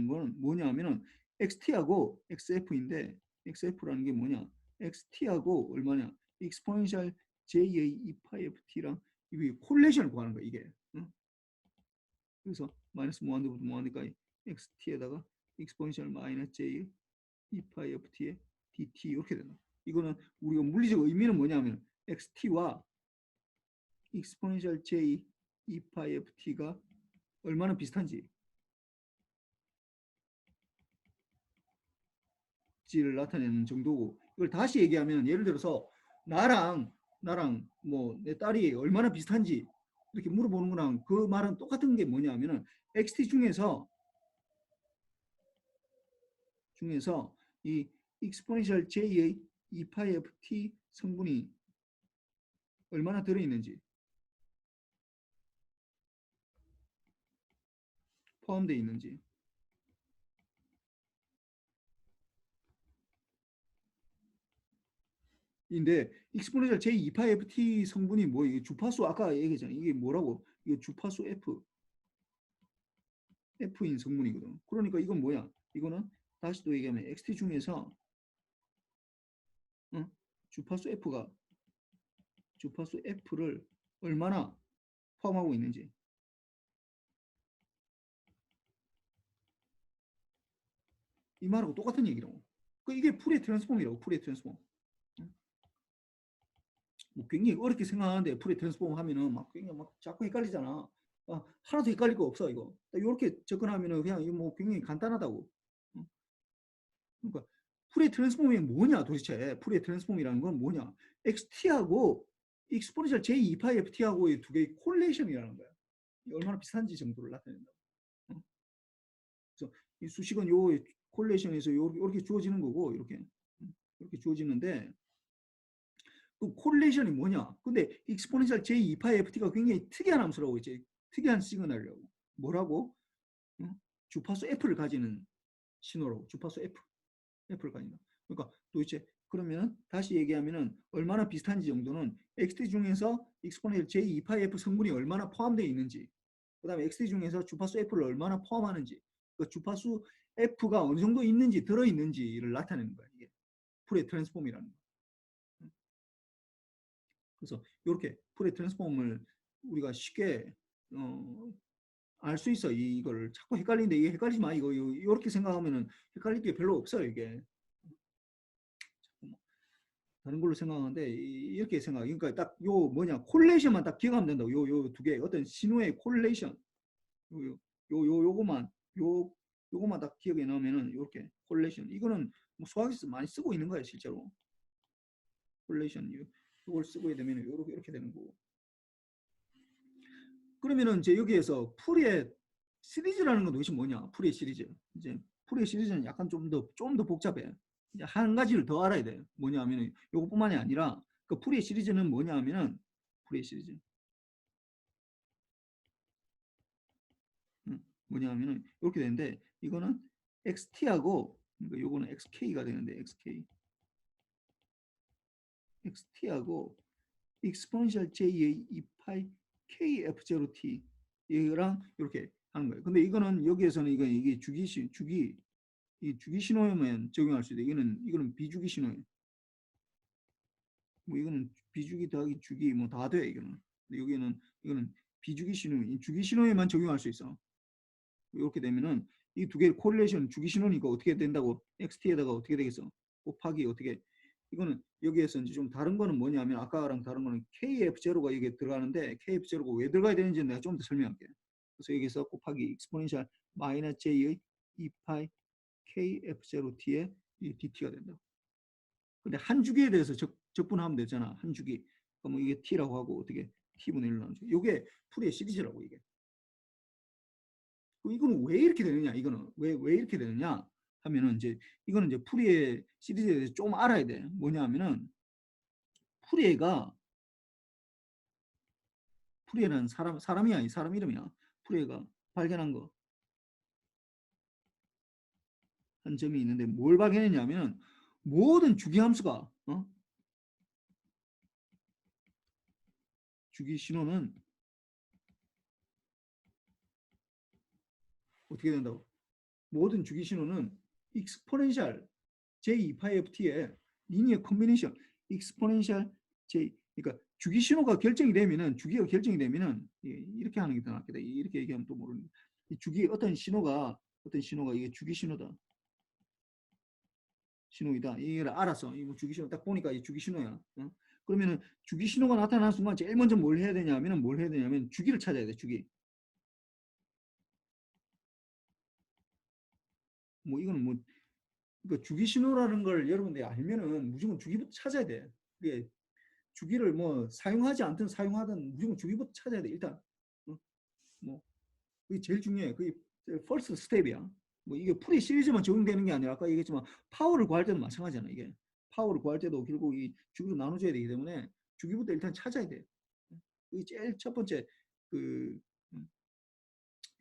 건 뭐냐면은 xt하고 xf인데 xf라는 게 뭐냐? xt하고 얼마냐? 익스포넨셜 j의 2파이 ft랑 이게 콜레이션을 구하는 거야 이게. 응? 그래서 마이너스 무한대부터 무한대까지 xt에다가 익스포넨셜 마이너스 j 2파이 ft의 dt 이렇게 된다. 이거는 우리가 물리적 의미는 뭐냐면 xt와 익스포넨셜 j 2파이 ft가 얼마나 비슷한지 를 나타내는 정도고, 이걸 다시 얘기하면 예를 들어서 나랑 뭐 내 딸이 얼마나 비슷한지 이렇게 물어보는 거랑 그 말은 똑같은 게 뭐냐면은 xt 중에서 이 익스포넨셜 j의 2파이 ft 성분이 얼마나 들어있는지 포함되어 있는지 인데 익스포넨셜 j 2파이 ft 성분이 뭐예요? 주파수 아까 얘기했잖아요. 이게 뭐라고? 이게 주파수 f인 성분이거든. 그러니까 이건 뭐야? 이거는 다시 또 얘기하면 xt 중에서 주파수 f를 얼마나 포함하고 있는지 이 말하고 똑같은 얘기라고. 이게 풀의 트랜스폼이라고. 풀의 트랜스폼. 뭐 굉장히 어렵게 생각하는데 풀의 트랜스폼 하면은 막 굉장히 막 자꾸 헷갈리잖아. 하나도 헷갈릴 거 없어 이거. 이렇게 접근하면은 그냥 이거 뭐 굉장히 간단하다고. 그러니까 풀의 트랜스폼이 뭐냐 도대체. 풀의 트랜스폼이라는 건 뭐냐? xt하고 익스포넨셜 j 2파이 ft하고의 두 개의 콜레이션이라는 거야. 얼마나 비슷한지 정도를 나타낸다. 그래서 이 수식은 요 콜레이션에서 이렇게 주어지는 거고 이렇게 주어지는데 그 콜레이션이 뭐냐? 근데 익스포넨셜 j 2파이 ft가 굉장히 특이한 함수라고 이제 특이한 시그널이라고. 뭐라고? 주파수 f를 가지는 신호라고. 주파수 f를 가진다. 그러니까 도대체 그러면 다시 얘기하면은 얼마나 비슷한지 정도는 xt 중에서 익스포넨셜 j 2파이 f 성분이 얼마나 포함되어 있는지, 그 다음에 xt 중에서 주파수 f를 얼마나 포함하는지, 그 주파수 f가 어느 정도 있는지 들어있는지를 나타내는 거야. 이게 풀의 트랜스폼이라는 거. 그래서 이렇게 풀의 트랜스폼을 우리가 쉽게 알 수 있어. 이걸 자꾸 헷갈리는데 이게 헷갈리지 마. 이거 이렇게 생각하면은 헷갈릴 게 별로 없어요. 이게 다른 걸로 생각하는데 이렇게 생각. 그러니까 딱 요 뭐냐 콜레이션만 딱 기억하면 된다고. 요 두 개 어떤 신호의 콜레이션. 요거만 딱 기억에 넣으면은 이렇게 콜레이션. 이거는 뭐 수학에서 많이 쓰고 있는 거예요, 실제로. 콜레이션 이걸 쓰고 되면 이렇게 되는 거고. 그러면은 이제 여기에서 풀의 시리즈라는 건 도대체 뭐냐? 풀이의 시리즈. 이제 풀이의 시리즈는 약간 좀 더 복잡해. 이제 한 가지를 더 알아야 돼. 뭐냐 하면은 요것뿐만이 아니라 그 풀이의 시리즈는 뭐냐 하면은 풀이의 시리즈. 뭐냐 하면은 이렇게 되는데 이거는 xt하고 그러니까 요거는 xk가 되는데 xt하고 exponential j의 2파이 kf0t 이랑 이렇게 하는 거예요. 근데 이거는 여기에서는 이게 주기 신호에만 적용할 수 있대. 이거는 비주기 신호예요. 뭐 이거는 비주기 더하기 주기 뭐 다 돼. 이거는. 근데 이거는 비주기 신호, 주기 신호에만 적용할 수 있어. 이렇게 되면은 이 두 개의 코릴레이션 주기 신호니까 어떻게 된다고 xt에다가 어떻게 되겠어? 곱하기 어떻게 이거는 여기에서 이제 좀 다른 거는 뭐냐면 아까랑 다른 거는 kf0가 여기에 들어가는데 kf0가 왜 들어가야 되는지 내가 좀 더 설명할게. 그래서 여기서 곱하기 exponential 마이너스 j의 2파이 kf0t의 이 dt가 된다. 근데 한 주기에 대해서 적분하면 되잖아. 한 주기. 그러면 이게 t라고 하고 어떻게 t분의 1로 나누죠. 이게 풀이의 시리즈라고 이게. 이거는 왜 이렇게 되느냐? 이거는 왜 이렇게 되느냐? 하면은 이제 이거는 이제 풀이의 시리즈에 대해서 좀 알아야 돼. 뭐냐면은 풀이에는 사람이야. 이 사람 이름이야. 풀이가 발견한 거 한 점이 있는데 뭘 발견했냐면은 모든 주기함수가 주기 신호는 어떻게 된다고? 모든 주기 신호는 익스포넨셜 j2파이 ft의 리니어 컨비네이션 익스포넨셜 j 그러니까 주기 신호가 결정이 되면은 주기가 결정이 되면은 이렇게 하는 게 더 낫겠다. 이렇게 얘기하면 또 모르는 이 주기 어떤 신호가 이게 주기 신호다. 신호이다. 이걸 알았어. 이거 주기 신호 딱 보니까 이 주기 신호야. 그러면은 주기 신호가 나타나는 순간 제일 먼저 뭘 해야 되냐면 주기를 찾아야 돼. 주기. 뭐 이거는 뭐 그러니까 주기 신호라는 걸 여러분들이 알면은 무조건 주기부터 찾아야 돼. 이게 주기를 뭐 사용하지 않든 사용하든 무조건 주기부터 찾아야 돼. 일단 뭐 그게 제일 중요해. 그게 퍼스트 스텝이야. 뭐 이게 풀이 시리즈만 적용되는 게 아니라 아까 얘기했지만 파워를 구할 때도 마찬가지잖아. 이게 파워를 구할 때도 결국 이 주기로 나눠줘야 되기 때문에 주기부터 일단 찾아야 돼. 그게 제일 첫 번째 그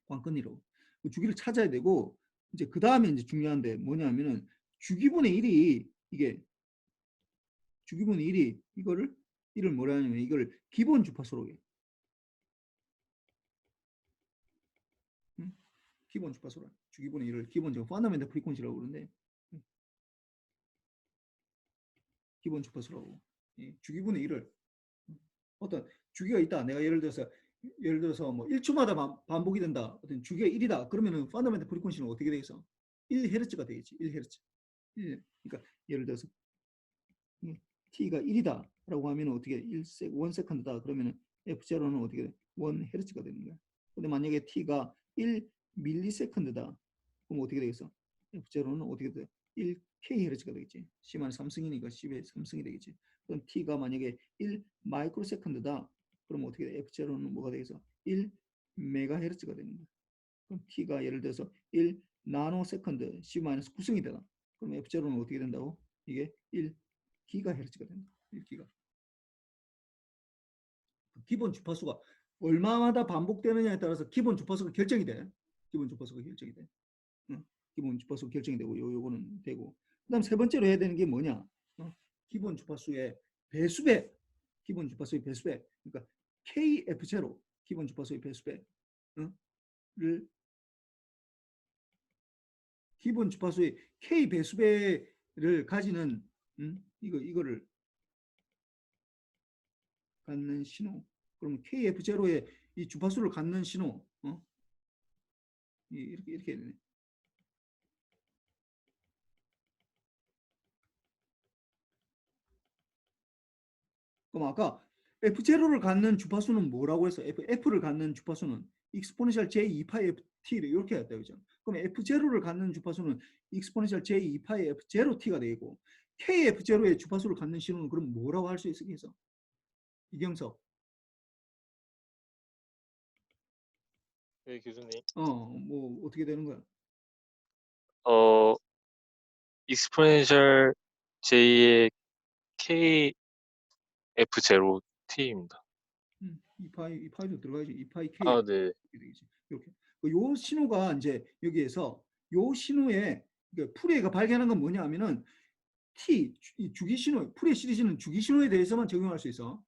관건이로 그 주기를 찾아야 되고 이제 그 다음에 이제 중요한데 뭐냐면은 주기분의 1이 이게 주기분의 1이 이를 뭐라 하냐면 이걸 기본 주파수로 해. 기본 주파수로 주기분의 1을 기본적으로 펀더멘탈 프리퀀시라고 그러는데 기본 주파수라고 주기분의 1을 어떤 주기가 있다. 내가 예를 들어서 뭐 1초마다 반복이 된다. 어떤 주기가 1이다. 그러면은 펀더멘탈 프리퀀시는 어떻게 되겠어? 1Hz가 되겠지. 1Hz. 그러니까 예를 들어서 t가 1이다 라고 하면 어떻게 1세컨드다 그러면은 f0는 어떻게 돼? 1Hz가 되는 거야. 근데 만약에 t가 1ms다 그럼 어떻게 되겠어? f0는 어떻게 돼? 1kHz가 되겠지. C만 3승이니까 10의 3승이 되겠지. 그럼 t가 만약에 1마이크로세컨드다 그럼 어떻게 돼? f0는 뭐가 되겠어? 1메가헤르츠가 되는 거야. 그럼 t가 예를 들어서 1나노세컨드 C-9승이 되다. 그럼 f0는 어떻게 된다고? 이게 1기가헤르츠가 된다. 1기가. 기본 주파수가 얼마마다 반복되느냐에 따라서 기본 주파수가 결정이 돼. 기본 주파수가 결정이 돼. 기본 주파수가 결정이 되고 요거는 되고. 그다음 세 번째로 해야 되는 게 뭐냐? 기본 주파수의 배수배. 기본 주파수의 배수배. 그러니까 KF0 기본 주파수의 배수배를 기본 주파수의 K 배수배를 가지는 이거를 갖는 신호. 그러면 KF0의 이 주파수를 갖는 신호. 이렇게 되네. 그럼 아까 F0를 갖는 주파수는 뭐라고 해서 F를 갖는 주파수는 exponential j2파이 ft 이렇게 했다 그죠? 그럼 F0를 갖는 주파수는 exponential j2파이 f0t가 되고 KF0의 주파수를 갖는 신호는 그럼 뭐라고 할 수 있겠어? 이경석. 네, 교수님. 뭐 어떻게 되는 거야? 익스포넨셜 J의 KF0T입니다. 이 파이도 들어가야지. 이 파이 K 아, 네. 이렇게 되겠지. 이렇게. 요 신호가 이제 여기에서 요 신호에 풀이가 발견한 건 뭐냐 하면은 T 이 주기 신호, 풀이 시리즈는 주기 신호에 대해서만 적용할 수 있어.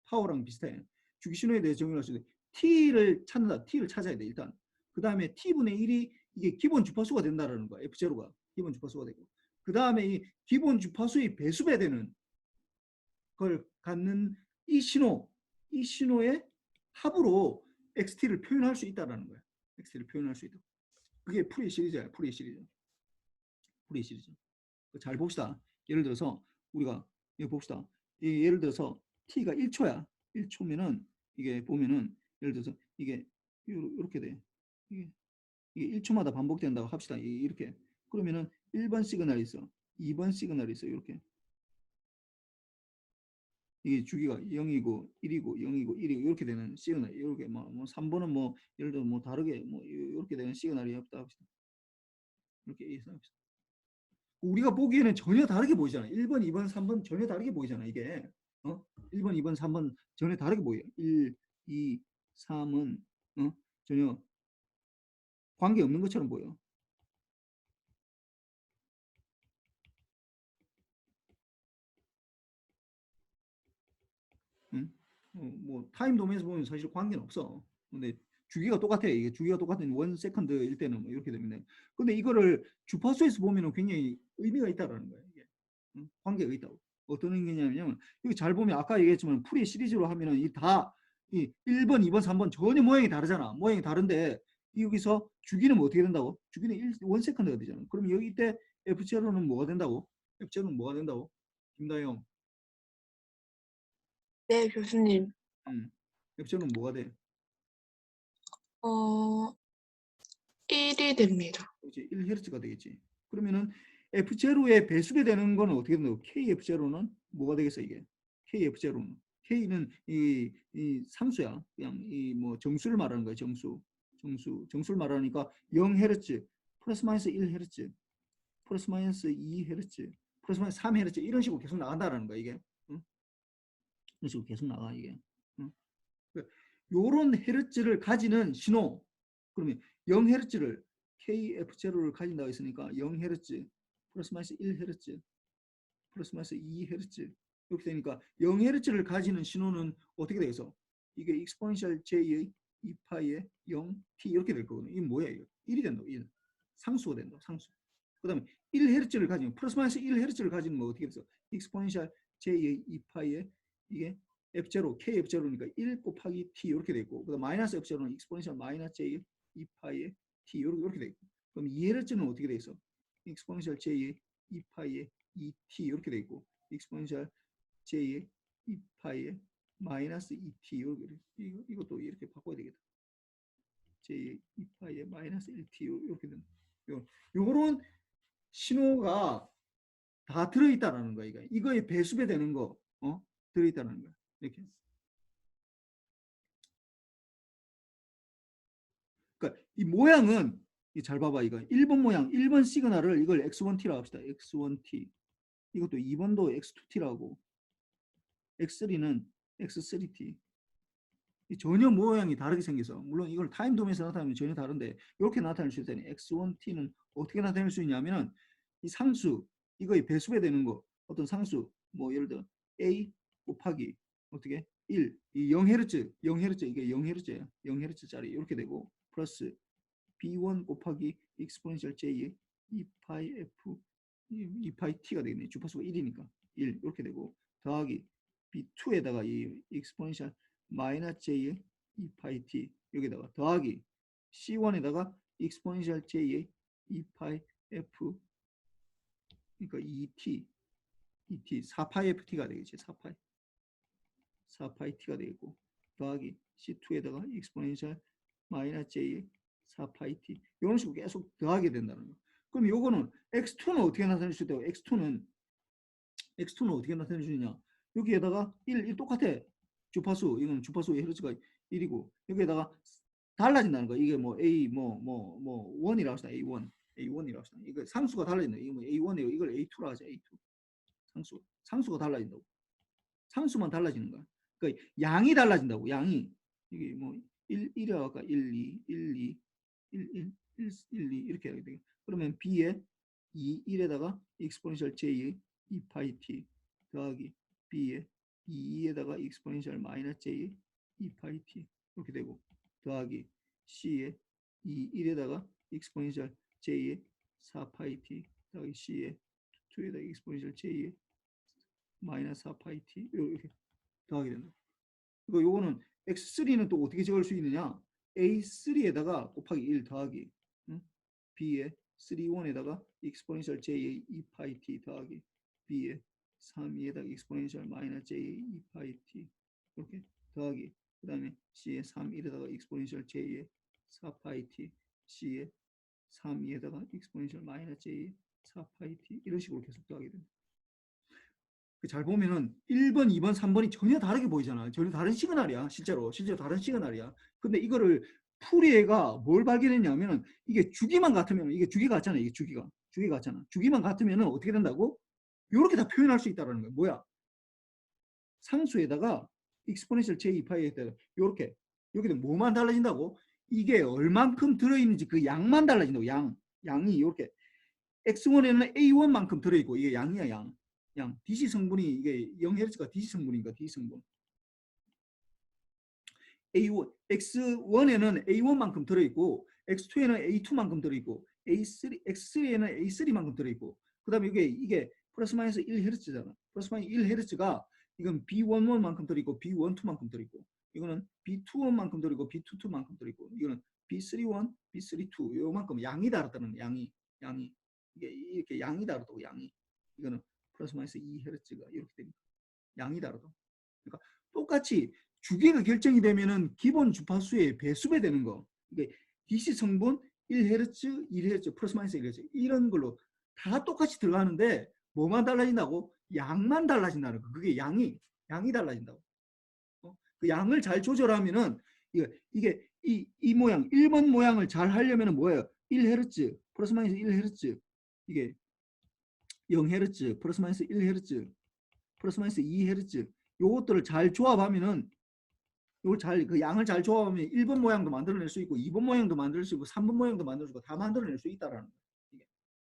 파워랑 비슷해. 주기 신호에 대해서 적용할 수 있어. T를 찾는다. T를 찾아야 돼 일단. 그 다음에 T분의 1이 이게 기본 주파수가 된다라는 거야. F0가 기본 주파수가 되고. 그 다음에 이 기본 주파수의 배수배 되는 걸 갖는 이 신호의 합으로 XT를 표현할 수 있다라는 거야. XT를 표현할 수 있다. 그게 풀이 시리즈야. 풀이 시리즈. 풀이 시리즈. 잘 봅시다. 예를 들어서 우리가 여기 봅시다. 예를 들어서 T가 1초야. 1초면은 이게 보면은 예를 들어서 이게 이렇게 돼. 이게 1초마다 반복된다고 합시다. 이렇게. 그러면은 1번 시그널이 있어. 2번 시그널이 있어. 이렇게. 이게 주기가 0이고 1이고 0이고 1이고 이렇게 되는 시그널. 이렇게 뭐 3번은 뭐 예를 들어 뭐 다르게 뭐 이렇게 되는 시그널이 없다 합시다. 이렇게 예상합시다. 우리가 보기에는 전혀 다르게 보이잖아. 1번, 2번, 3번 전혀 다르게 보이잖아. 이게 1번, 2번, 3번 전혀 다르게 보여. 1, 2, 3은 전혀 관계 없는 것처럼 보여. 응? 뭐 타임 도메인에서 보면 사실 관계는 없어. 근데 주기가 똑같아. 이게 주기가 똑같은 1세컨드일 때는 뭐 이렇게 되면 돼. 근데 이거를 주파수에서 보면은 굉장히 의미가 있다라는 거야. 이게 관계가 있다고. 어떤 의미냐면 여기 잘 보면 아까 얘기했지만 풀이 시리즈로 하면은 이 1번, 2번, 3번 전혀 모양이 다르잖아. 모양이 다른데 여기서 주기는 뭐 어떻게 된다고? 주기는 1세컨드가 되잖아. 그럼 여기 때 F0는 뭐가 된다고? F0는 뭐가 된다고? 김다영. 네, 교수님. F0는 뭐가 돼? 1이 됩니다. 그렇지. 1Hz가 되겠지. 그러면은 F0의 배수배 되는 거는 어떻게 된다고? KF0는 뭐가 되겠어 이게? KF0는 K는 이 상수야. 그냥 이 뭐 정수를 말하는 거야. 정수를 말하니까 0Hz 플러스 마이너스 1Hz 플러스 마이너스 2Hz 플러스 마이너스 3Hz 이런 식으로 계속 나간다라는 거야 이게. 응? 이런 식으로 계속 나가 이게. 응? 요런 헤르츠를 가지는 신호. 그러면 0Hz를 KF0를 가진다고 했으니까 0Hz 플러스 마이너스 1Hz 플러스 마이너스 2Hz 이렇게 되니까 0Hz를 가지는 신호는 어떻게 되겠어? 이게 익스포넨셜 J의 2파이의 0t 이렇게 될 거거든요. 이게 뭐야 이거? 1이 된다. 1. 상수가 된다. 상수. 그 다음에 1Hz를 가지면 플러스 마이너스 1Hz를 가지는 뭐 어떻게 됐어? 익스포넨셜 J의 2파이의 이게 F0, KF0니까 1 곱하기 t 이렇게 돼 있고 그다음 마이너스 F0는 익스포넨셜 마이너스 J의 2파이의 t 이렇게 돼 있고 그럼 2Hz는 어떻게 돼 있어? 익스포넨셜 J의 2파이의 2t 이렇게 돼 있고 익스포넨셜 J의 2파이의 마이너스 2t 이것도 이렇게 바꿔야 되겠다. J의 2파이의 마이너스 1t 이렇게 된다. 요런 신호가 다 들어있다라는 거야. 이거에 배수배 되는 거 들어있다는 거야. 이렇게. 그러니까 이 모양은 잘 봐봐 이거 1번 모양 1번 시그널을 이걸 X1T라고 합시다. X1T 이것도 2번도 X2T라고 X3는 X3T 전혀 모양이 다르게 생겨서 물론 이걸 타임 도메인에서 나타내면 전혀 다른데 이렇게 나타낼 수 있다니 X1T는 어떻게 나타낼 수 있냐면은 이 상수 이거의 배수배 되는 거 어떤 상수 뭐 예를 들어 A 곱하기 어떻게 1 이 0Hz 이게 0Hz야 0Hz짜리 이렇게 되고 플러스 B1 곱하기 익스포넨셜 J의 2파이 F 2파이 T가 되겠네. 주파수가 1이니까 1 이렇게 되고 더하기 B2에다가 이 익스포넨셜 마이너스 J의 2파이 T 여기다가 더하기 C1에다가 익스포넨셜 J의 2파이 F 그러니까 2T 4파이 FT가 되겠지. 4파이 T가 되겠고 더하기 C2에다가 익스포넨셜 마이너스 J의 4파이 T 이런 식으로 계속 더하게 된다는 거. 그럼 요거는 X2는 어떻게 나타낼 수 있다고? X2는 어떻게 나타낼 수 있냐? 여기에다가 1 똑같아. 주파수 이건 주파수의 헤르츠가 1이고 여기에다가 달라진다는 거. 이게 뭐 A 뭐 1이라고 합시다. A1이라고 합시다. 이거 상수가 달라진다. 이거 뭐 A1이고 이걸 A2라 하자. A2. 상수가 달라진다고. 상수만 달라지는 거야. 그러니까 양이 달라진다고. 양이. 이게 뭐 1이라고 할까? 1, 2, 1, 2, 1, 2 이렇게 해야 돼. 그러면 B에 1에다가 exponential J의 2파이 T 더하기 B에 2에다가 exponential 마이너스 J의 2파이 T 이렇게 되고 더하기 C에 1에다가 exponential J의 4파이 T 더하기 C에 2에다가 exponential J의 마이너스 4파이 T 이렇게 더하게 된다. 그리고 요거는 X3는 또 어떻게 적을 수 있느냐? A3에다가 곱하기 1 더하기 B에 3,1에다가 exponential J의 2파이 T 더하기 B에 3,2에다가 exponential 마이너스 J의 2파이 T 이렇게 더하기 그 다음에 C에 3,1에다가 exponential J의 4파이 T C에 3,2에다가 exponential 마이너스 J의 4파이 T 이런 식으로 계속 더하게 됩니다. 잘 보면은 1번, 2번, 3번이 전혀 다르게 보이잖아. 전혀 다른 시그널이야. 실제로 다른 시그널이야. 근데 이거를 풀이애가 뭘 발견했냐면은 이게 주기만 같으면 이게 주기 같잖아. 이게 주기 같잖아. 주기만 같으면은 어떻게 된다고? 이렇게 다 표현할 수 있다라는 거야. 뭐야? 상수에다가 exponential j2파이에다가 이렇게 여기도 뭐만 달라진다고? 이게 얼만큼 들어있는지 그 양만 달라진다고. 양이 이렇게 x1에는 a1만큼 들어있고 이게 양이야. 양 DC 성분이 이게 0Hz가 DC 성분인가 DC 성분. A1 X1에는 A1만큼 들어있고 X2에는 A2만큼 들어있고 X3에는 A3만큼 들어있고 그다음에 이게 플러스 마이너스 1Hz잖아. 플러스 마이너스 1Hz가 이건 B11만큼 들어있고 B12만큼 들어있고 이거는 B21만큼 들어있고 B22만큼 들어있고 이거는 B31, B32 요만큼 양이 다르다는 양이 이게 이렇게 양이 다르다고 양이 이거는 플러스 마이너스 2Hz가 이렇게 됩니다. 양이 다르다. 그러니까 똑같이 주기가 결정이 되면은 기본 주파수의 배수배 되는 거. 이게 DC 성분 1Hz, 1Hz, 플러스 마이너스 1Hz 이런 걸로 다 똑같이 들어가는데 뭐만 달라진다고? 양만 달라진다는 거. 그게 양이 달라진다고. 그 양을 잘 조절하면은 이게 이 모양 1번 모양을 잘 하려면은 뭐예요? 1Hz, 플러스 마이너스 1Hz 이게 0Hz, 플러스 마이너스 1Hz, 플러스 마이너스 2Hz 요것들을 잘 조합하면은 그 양을 잘 조합하면 1번 모양도 만들어낼 수 있고 2번 모양도 만들 수 있고 3번 모양도 만들 수 있고 다 만들어낼 수 있다라는 거야. 이게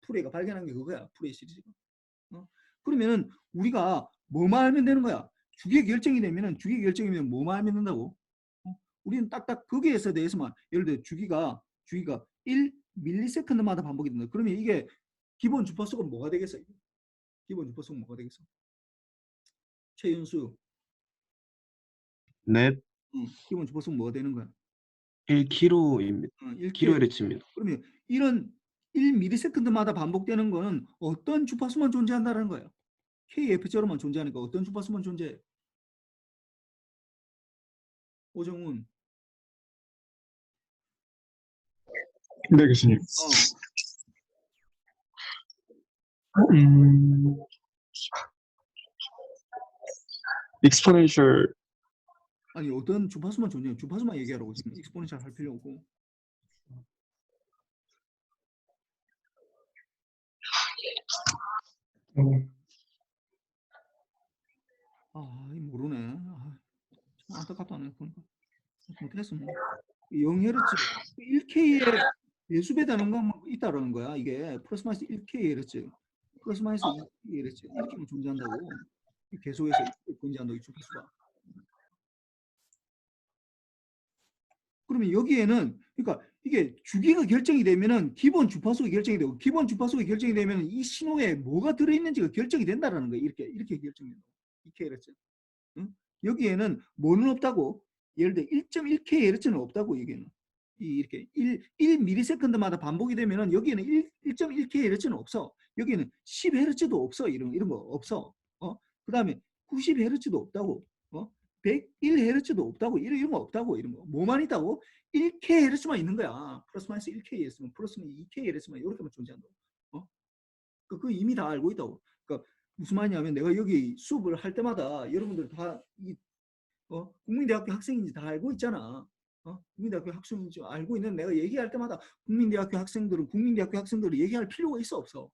풀이가 발견한 게 그거야. 풀이 시리즈가. 그러면은 우리가 뭐만 알면 되는 거야. 주기가 결정이 되면 뭐만 알면 된다고. 우리는 딱딱 거기에서 대해서만 예를 들어 주기가 1ms마다 반복이 된다. 그러면 이게 기본 주파수가 뭐가 되겠어? 기본 주파수가 뭐가 되겠어? 최윤수. 네, 기본 주파수가 뭐가 되는 거야? 1kHz입니다. 1kHz입니다. 그러면 이런 1ms마다 반복되는 거는 어떤 주파수만 존재한다는 거예요. KF0만 존재하니까 어떤 주파수만 존재해? 오정훈. 네, 교수님. 익스포넨셜 아니 어떤 주파수만 존재해? 주파수만 얘기하라고 지금 익스포넨셜 할 필요 없고. 모르네. 참 안타깝다네. 보니까 못했어 뭐. 0Hz 1K에 배수배되는 거 있다라는 거야. 이게 플러스 마이너스 1KHz, 플러스 마이너스 2KHz 이렇게만 존재한다고. 계속해서 존재한다고 이 주파수가. 그러면 여기에는 그러니까 이게 주기가 결정이 되면은 기본 주파수가 결정이 되고 기본 주파수가 결정이 되면은 이 신호에 뭐가 들어있는지가 결정이 된다라는 거예요. 이렇게 결정된다. 2KHz. 응? 여기에는 뭐는 없다고? 예를 들어 1.1KHz는 없다고 여기는. 이렇게 1ms마다 반복이 되면은 여기에는 1.1KHz는 없어. 여기에는 10Hz도 없어. 이런 거 없어. 그다음에 90Hz도 없다고. 101Hz도 없다고. 이런 거 없다고. 이런 거. 뭐만 있다고? 1KHz만 있는 거야. 플러스 마이너스 1KHz만, 플러스 마이너스 2KHz만 이렇게만 존재한다고. 그거 이미 다 알고 있다고. 그러니까 무슨 말이냐면 내가 여기 수업을 할 때마다 여러분들 다 국민대학교 학생인지 다 알고 있잖아. 국민대학교 학생인 줄 알고 있는 내가 얘기할 때마다 국민대학교 학생들을 얘기할 필요가 있어 없어?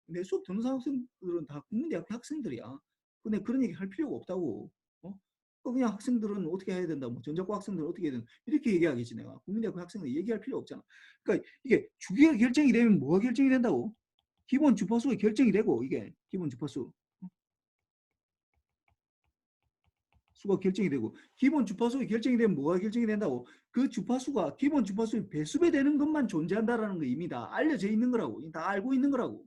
내 수업 듣는 학생들은 다 국민대학교 학생들이야. 근데 그런 얘기 할 필요가 없다고. 그냥 학생들은 어떻게 해야 된다. 뭐 전자과 학생들은 어떻게 해야 된다. 이렇게 얘기하겠지 내가. 국민대학교 학생들 얘기할 필요 없잖아. 그러니까 이게 주기가 결정이 되면 뭐가 결정이 된다고? 기본 주파수가 결정이 되고 이게 기본 주파수. 수가 결정이 되고 기본 주파수가 결정이 되면 뭐가 결정이 된다고? 그 주파수가 기본 주파수의 배수배 되는 것만 존재한다라는 거 이미 다 알려져 있는 거라고. 다 알고 있는 거라고.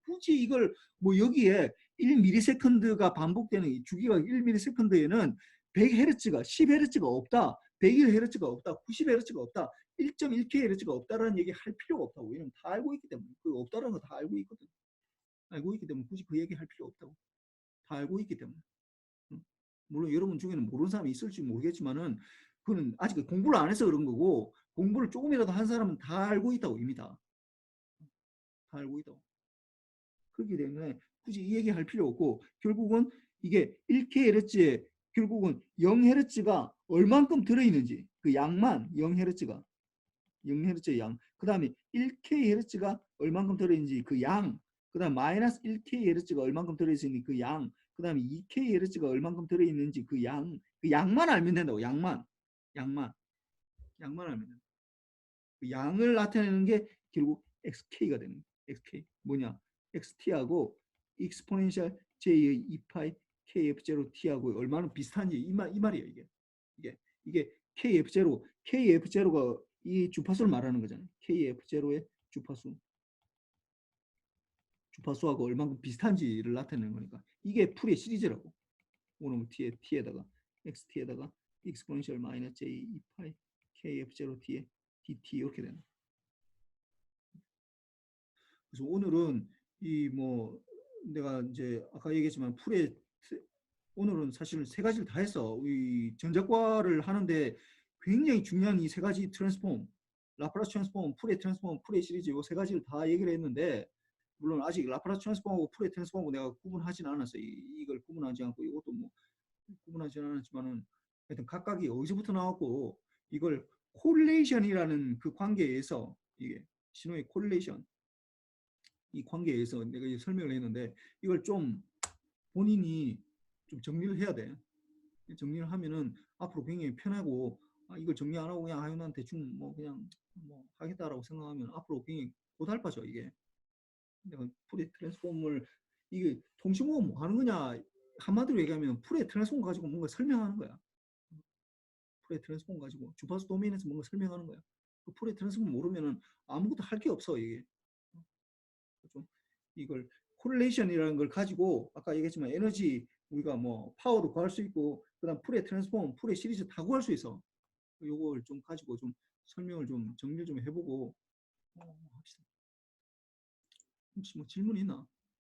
굳이 이걸 뭐 여기에 1ms가 반복되는 주기가 1ms에는 100Hz가 10Hz가 없다. 101Hz가 없다. 90Hz가 없다. 1.1kHz가 없다라는 얘기 할 필요가 없다고. 왜냐면 다 알고 있기 때문에. 그 없다라는 거 다 알고 있거든. 알고 있기 때문에 굳이 그 얘기 할 필요 없다고. 다 알고 있기 때문에. 물론 여러분 중에는 모르는 사람이 있을지 모르겠지만은 그거는 아직 공부를 안 해서 그런 거고 공부를 조금이라도 한 사람은 다 알고 있다고 이미 다 알고 있다고. 그렇기 때문에 굳이 이 얘기 할 필요 없고 결국은 이게 1kHz에 결국은 0Hz가 얼만큼 들어있는지 그 양만 0Hz의 양, 그 다음에 1kHz가 얼만큼 들어있는지 그 양, 그 다음 마이너스 1kHz가 얼만큼 들어있는지 그 양, 그 다음에 2kHz가 얼만큼 들어있는지 그 양만 알면 된다고. 양만 알면 된다. 그 양을 나타내는 게 결국 xk가 되는 거야. xk 뭐냐? xt하고 exponential j의 2파이 kf0t하고 얼마나 비슷한지 이 말이에요. 이게 kf0가 이 주파수를 말하는 거잖아요. kf0의 주파수하고 얼마큼 비슷한지를 나타내는 거니까 이게 풀의 시리즈라고. 오늘 t에다가 xt에다가 exponential 마이너스 j 2파이 kf0t의 dt 이렇게 되는. 그래서 오늘은 이 뭐 내가 이제 아까 얘기했지만 풀의 오늘은 사실 세 가지를 다 했어. 이 전자과를 하는데 굉장히 중요한 이 세 가지 트랜스폼, 라프라스 트랜스폼, 풀의 트랜스폼, 풀의 시리즈 이 세 가지를 다 얘기를 했는데 물론 아직 라프라스 트랜스폼하고 풀의 트랜스폼하고 내가 구분하지는 않았어. 이걸 구분하지 않고 이것도 뭐 구분하지는 않았지만은 하여튼 각각이 어디서부터 나왔고 이걸 콜레이션이라는 그 관계에서 이게 신호의 콜레이션 이 관계에서 내가 설명을 했는데 이걸 좀 본인이 좀 정리를 해야 돼. 정리를 하면은 앞으로 굉장히 편하고 이걸 정리 안 하고 그냥 하윤한 대충 뭐 그냥 뭐 하겠다라고 생각하면 앞으로 굉장히 고달파져 이게. 내가 풀의 트랜스폼을 이게 통신공학 뭐 하는 거냐 한마디로 얘기하면 풀의 트랜스폼 가지고 뭔가 설명하는 거야. 풀의 트랜스폼 가지고 주파수 도메인에서 뭔가 설명하는 거야. 그 풀의 트랜스폼 모르면은 아무것도 할 게 없어 이게. 좀 이걸 코릴레이션이라는 걸 가지고 아까 얘기했지만 에너지 우리가 뭐 파워도 구할 수 있고 그다음 풀의 트랜스폼, 풀의 시리즈 다 구할 수 있어. 요걸 좀 가지고 좀 설명을 좀 정리를 좀 해보고 합시다. 혹시 뭐 질문 있나?